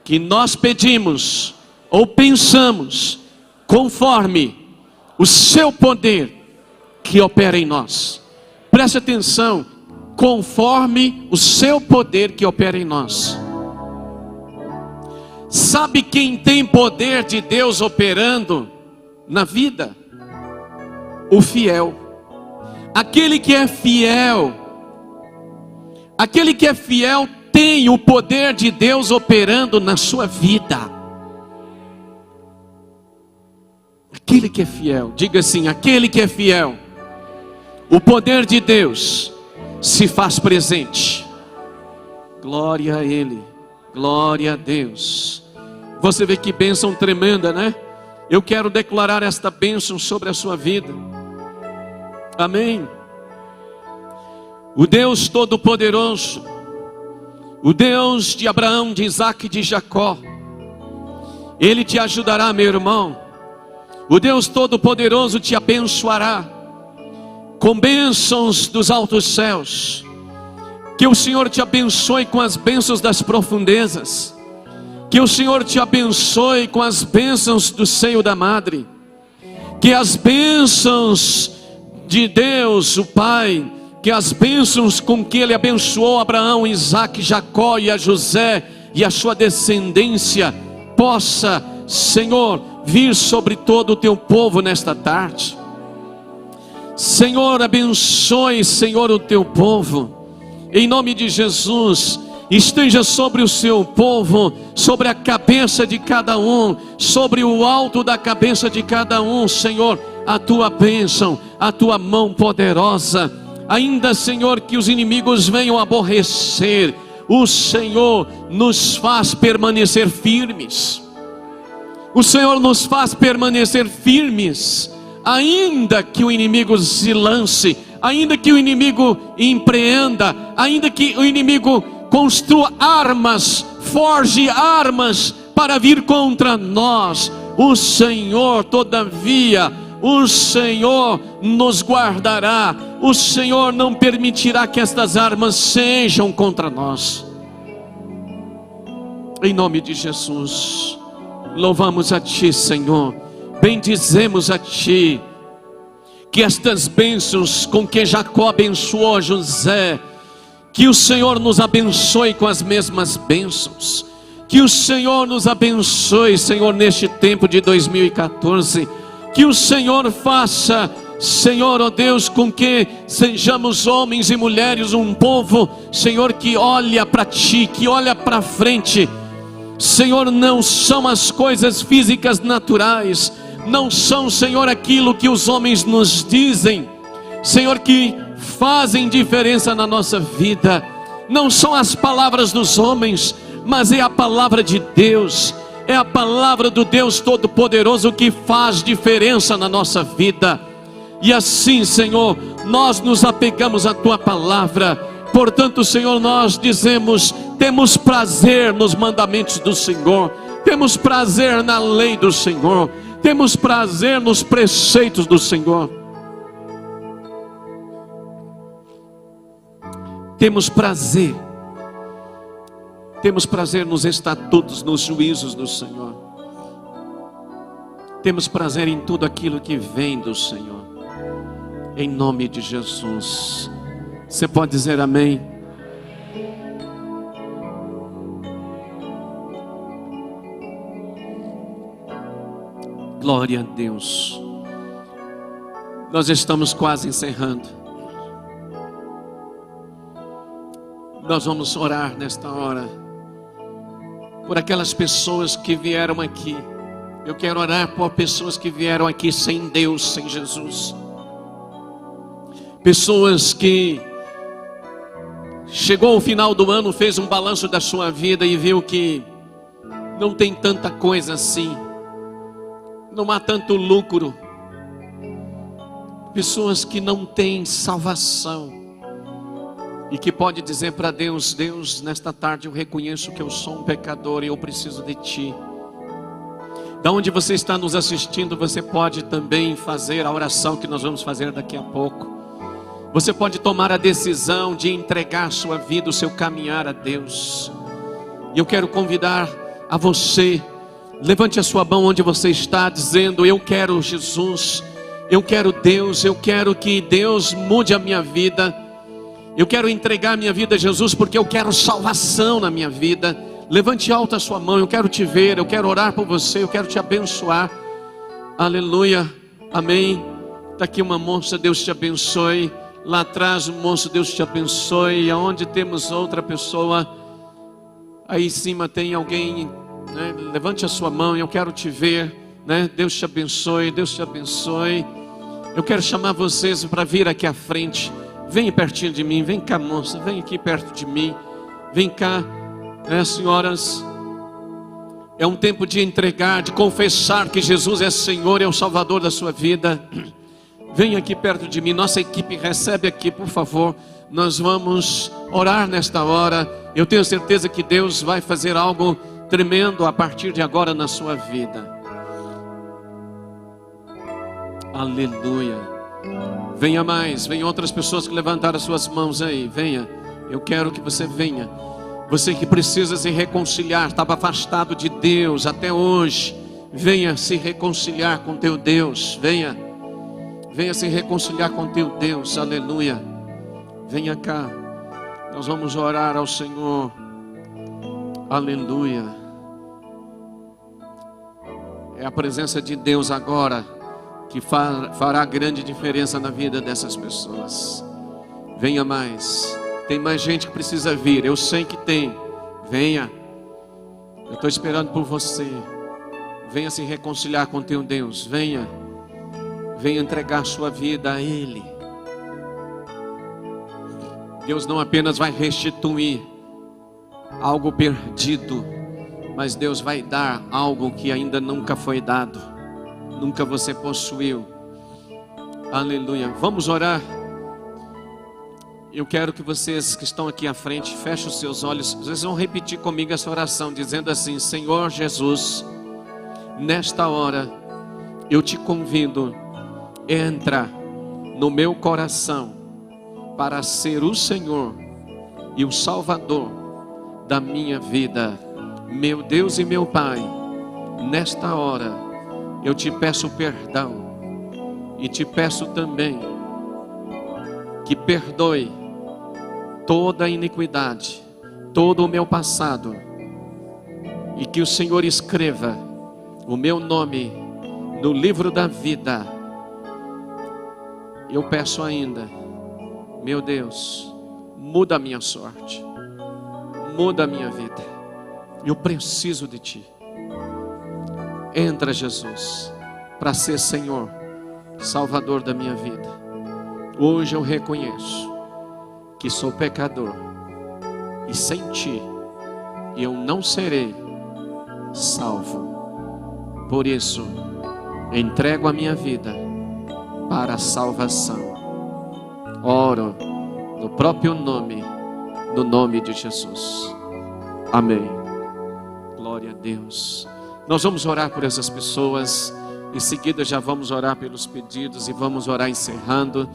que nós pedimos ou pensamos, conforme o seu poder que opera em nós. Preste atenção, conforme o seu poder que opera em nós. Sabe quem tem poder de Deus operando na vida? O fiel. Aquele que é fiel. Aquele que é fiel tem o poder de Deus operando na sua vida. Aquele que é fiel, diga assim, aquele que é fiel, o poder de Deus se faz presente. Glória a Ele, glória a Deus. Você vê que bênção tremenda, né? Eu quero declarar esta bênção sobre a sua vida. Amém. O Deus Todo-Poderoso, o Deus de Abraão, de Isaac e de Jacó, Ele te ajudará, meu irmão. O Deus Todo-Poderoso te abençoará com bênçãos dos altos céus. Que o Senhor te abençoe com as bênçãos das profundezas. Que o Senhor te abençoe com as bênçãos do seio da madre. Que as bênçãos de Deus, o Pai, que as bênçãos com que Ele abençoou Abraão, Isaac, Jacó e a José e a sua descendência, possa, Senhor, vir sobre todo o teu povo nesta tarde. Senhor, abençoe, Senhor, o teu povo. Em nome de Jesus, esteja sobre o seu povo, sobre a cabeça de cada um, sobre o alto da cabeça de cada um, Senhor, a tua bênção, a tua mão poderosa. Ainda, Senhor, que os inimigos venham aborrecer, o Senhor nos faz permanecer firmes. O Senhor nos faz permanecer firmes, ainda que o inimigo se lance, ainda que o inimigo empreenda, ainda que o inimigo construa armas, forge armas para vir contra nós. O Senhor, todavia, o Senhor nos guardará, o Senhor não permitirá que estas armas sejam contra nós. Em nome de Jesus, louvamos a Ti, Senhor, bendizemos a Ti, que estas bênçãos com que Jacó abençoou José, Que o Senhor nos abençoe com as mesmas bênçãos. Que o Senhor nos abençoe, Senhor, neste tempo de 2014. Que o Senhor faça, Senhor, ó Deus, com que sejamos homens e mulheres, um povo, Senhor, que olha para Ti, que olha para frente. Senhor, não são as coisas físicas naturais, não são, Senhor, aquilo que os homens nos dizem, Senhor, que fazem diferença na nossa vida. Não são as palavras dos homens, mas é a palavra de Deus. É a palavra do Deus Todo-Poderoso que faz diferença na nossa vida. E assim, Senhor, nós nos apegamos à Tua palavra. Portanto, Senhor, nós dizemos: temos prazer nos mandamentos do Senhor, temos prazer na lei do Senhor, temos prazer nos preceitos do Senhor, temos prazer nos estatutos, nos juízos do Senhor, temos prazer em tudo aquilo que vem do Senhor, em nome de Jesus. Você pode dizer amém? Glória a Deus. Nós estamos quase encerrando. Nós vamos orar nesta hora por aquelas pessoas que vieram aqui. Eu quero orar por pessoas que vieram aqui sem Deus, sem Jesus. Pessoas que chegou ao final do ano, fez um balanço da sua vida e viu que não tem tanta coisa assim, não há tanto lucro. Pessoas que não têm salvação e que pode dizer para Deus: Deus, nesta tarde eu reconheço que eu sou um pecador e eu preciso de Ti. Da onde você está nos assistindo, você pode também fazer a oração que nós vamos fazer daqui a pouco. Você pode tomar a decisão de entregar sua vida, o seu caminhar a Deus. E eu quero convidar a você, levante a sua mão onde você está, dizendo: eu quero Jesus, eu quero Deus, eu quero que Deus mude a minha vida. Eu quero entregar a minha vida a Jesus porque eu quero salvação na minha vida. Levante alto a sua mão, eu quero te ver, eu quero orar por você, eu quero te abençoar. Aleluia, amém. Está aqui uma moça, Deus te abençoe. Lá atrás, um moço, Deus te abençoe. Aonde temos outra pessoa, aí em cima tem alguém, né? Levante a sua mão, eu quero te ver, né? Deus te abençoe, Deus te abençoe. Eu quero chamar vocês para vir aqui à frente. Vem pertinho de mim, vem cá, moça, vem aqui perto de mim. Vem cá, né, senhoras? É um tempo de entregar, de confessar que Jesus é Senhor e é o Salvador da sua vida. Vem aqui perto de mim, nossa equipe recebe aqui, por favor. Nós vamos orar nesta hora. Eu tenho certeza que Deus vai fazer algo tremendo a partir de agora na sua vida. Aleluia. Venha mais, venha outras pessoas que levantaram as suas mãos aí. Venha, eu quero que você venha. Você que precisa se reconciliar, estava afastado de Deus até hoje. Venha se reconciliar com teu Deus, venha. Venha se reconciliar com teu Deus, aleluia. Venha cá, nós vamos orar ao Senhor, aleluia. É a presença de Deus agora que fará grande diferença na vida dessas pessoas. Venha mais, tem mais gente que precisa vir, eu sei que tem. Venha, eu estou esperando por você. Venha se reconciliar com teu Deus, venha. Venha entregar sua vida a Ele. Deus não apenas vai restituir algo perdido, mas Deus vai dar algo que ainda nunca foi dado, nunca você possuiu. Aleluia. Vamos orar. Eu quero que vocês que estão aqui à frente fechem os seus olhos. Vocês vão repetir comigo essa oração, dizendo assim: Senhor Jesus, nesta hora eu te convido, entra no meu coração para ser o Senhor e o Salvador da minha vida. Meu Deus e meu Pai, nesta hora eu te peço perdão e te peço também que perdoe toda a iniquidade, todo o meu passado, e que o Senhor escreva o meu nome no livro da vida. Eu peço ainda, meu Deus, muda a minha sorte, muda a minha vida. Eu preciso de Ti. Entra, Jesus, para ser Senhor, Salvador da minha vida. Hoje eu reconheço que sou pecador, e sem Ti eu não serei salvo. Por isso, entrego a minha vida para a salvação. Oro no próprio nome, no nome de Jesus. Amém. Glória a Deus. Nós vamos orar por essas pessoas. Em seguida já vamos orar pelos pedidos e vamos orar encerrando.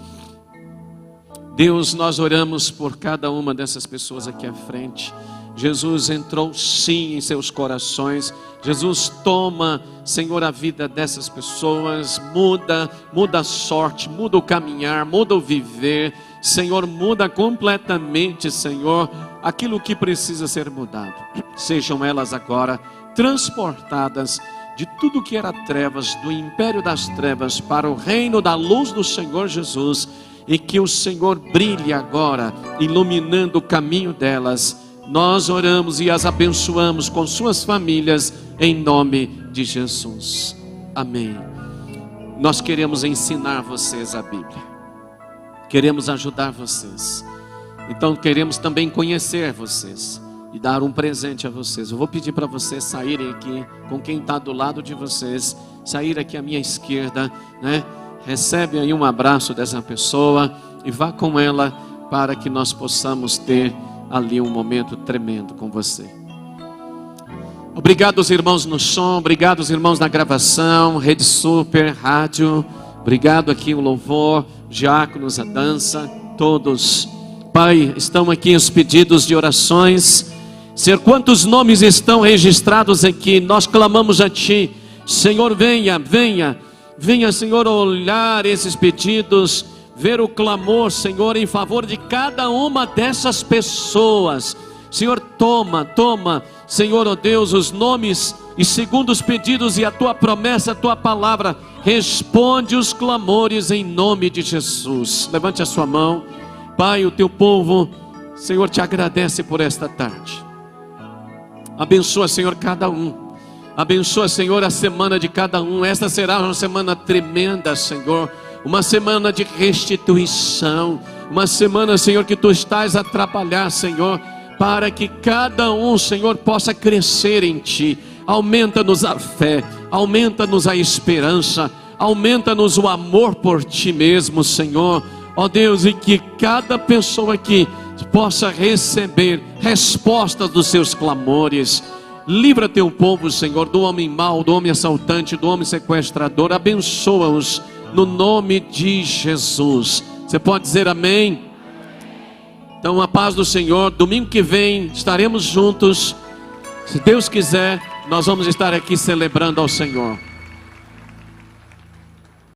Deus, nós oramos por cada uma dessas pessoas aqui à frente. Jesus entrou sim em seus corações. Jesus, toma, Senhor, a vida dessas pessoas. Muda a sorte, muda o caminhar, muda o viver. Senhor, muda completamente, Senhor, aquilo que precisa ser mudado. Sejam elas agora transportadas de tudo que era trevas, do império das trevas, para o reino da luz do Senhor Jesus. E que o Senhor brilhe agora, iluminando o caminho delas. Nós oramos e as abençoamos com suas famílias, em nome de Jesus. Amém. Nós queremos ensinar vocês a Bíblia. Queremos ajudar vocês. Então queremos também conhecer vocês e dar um presente a vocês. Eu vou pedir para vocês saírem aqui com quem está do lado de vocês. Sair aqui à minha esquerda, né? Recebe aí um abraço dessa pessoa e vá com ela para que nós possamos ter ali um momento tremendo com você. Obrigado aos irmãos no som, obrigado aos irmãos na gravação, Rede Super, rádio, obrigado aqui o louvor, diáconos, a dança, todos. Pai, estão aqui os pedidos de orações. Senhor, quantos nomes estão registrados aqui? Nós clamamos a Ti. Senhor, venha, Senhor, olhar esses pedidos, ver o clamor, Senhor, em favor de cada uma dessas pessoas. Senhor, toma, Senhor, ó Deus, os nomes e segundo os pedidos e a Tua promessa, a Tua palavra, responde os clamores em nome de Jesus. Levante a sua mão. Pai, o Teu povo, Senhor, te agradece por esta tarde. Abençoa, Senhor, cada um. Abençoa, Senhor, a semana de cada um. Esta será uma semana tremenda, Senhor. Uma semana de restituição. Uma semana, Senhor, que Tu estás a trabalhar, Senhor, para que cada um, Senhor, possa crescer em Ti. Aumenta-nos a fé, aumenta-nos a esperança, aumenta-nos o amor por Ti mesmo, Senhor. Ó Deus, e que cada pessoa aqui possa receber respostas dos seus clamores. Livra Teu povo, Senhor, do homem mau, do homem assaltante, do homem sequestrador. Abençoa-os no nome de Jesus. Você pode dizer amém? Então a paz do Senhor. Domingo que vem estaremos juntos. Se Deus quiser, nós vamos estar aqui celebrando ao Senhor.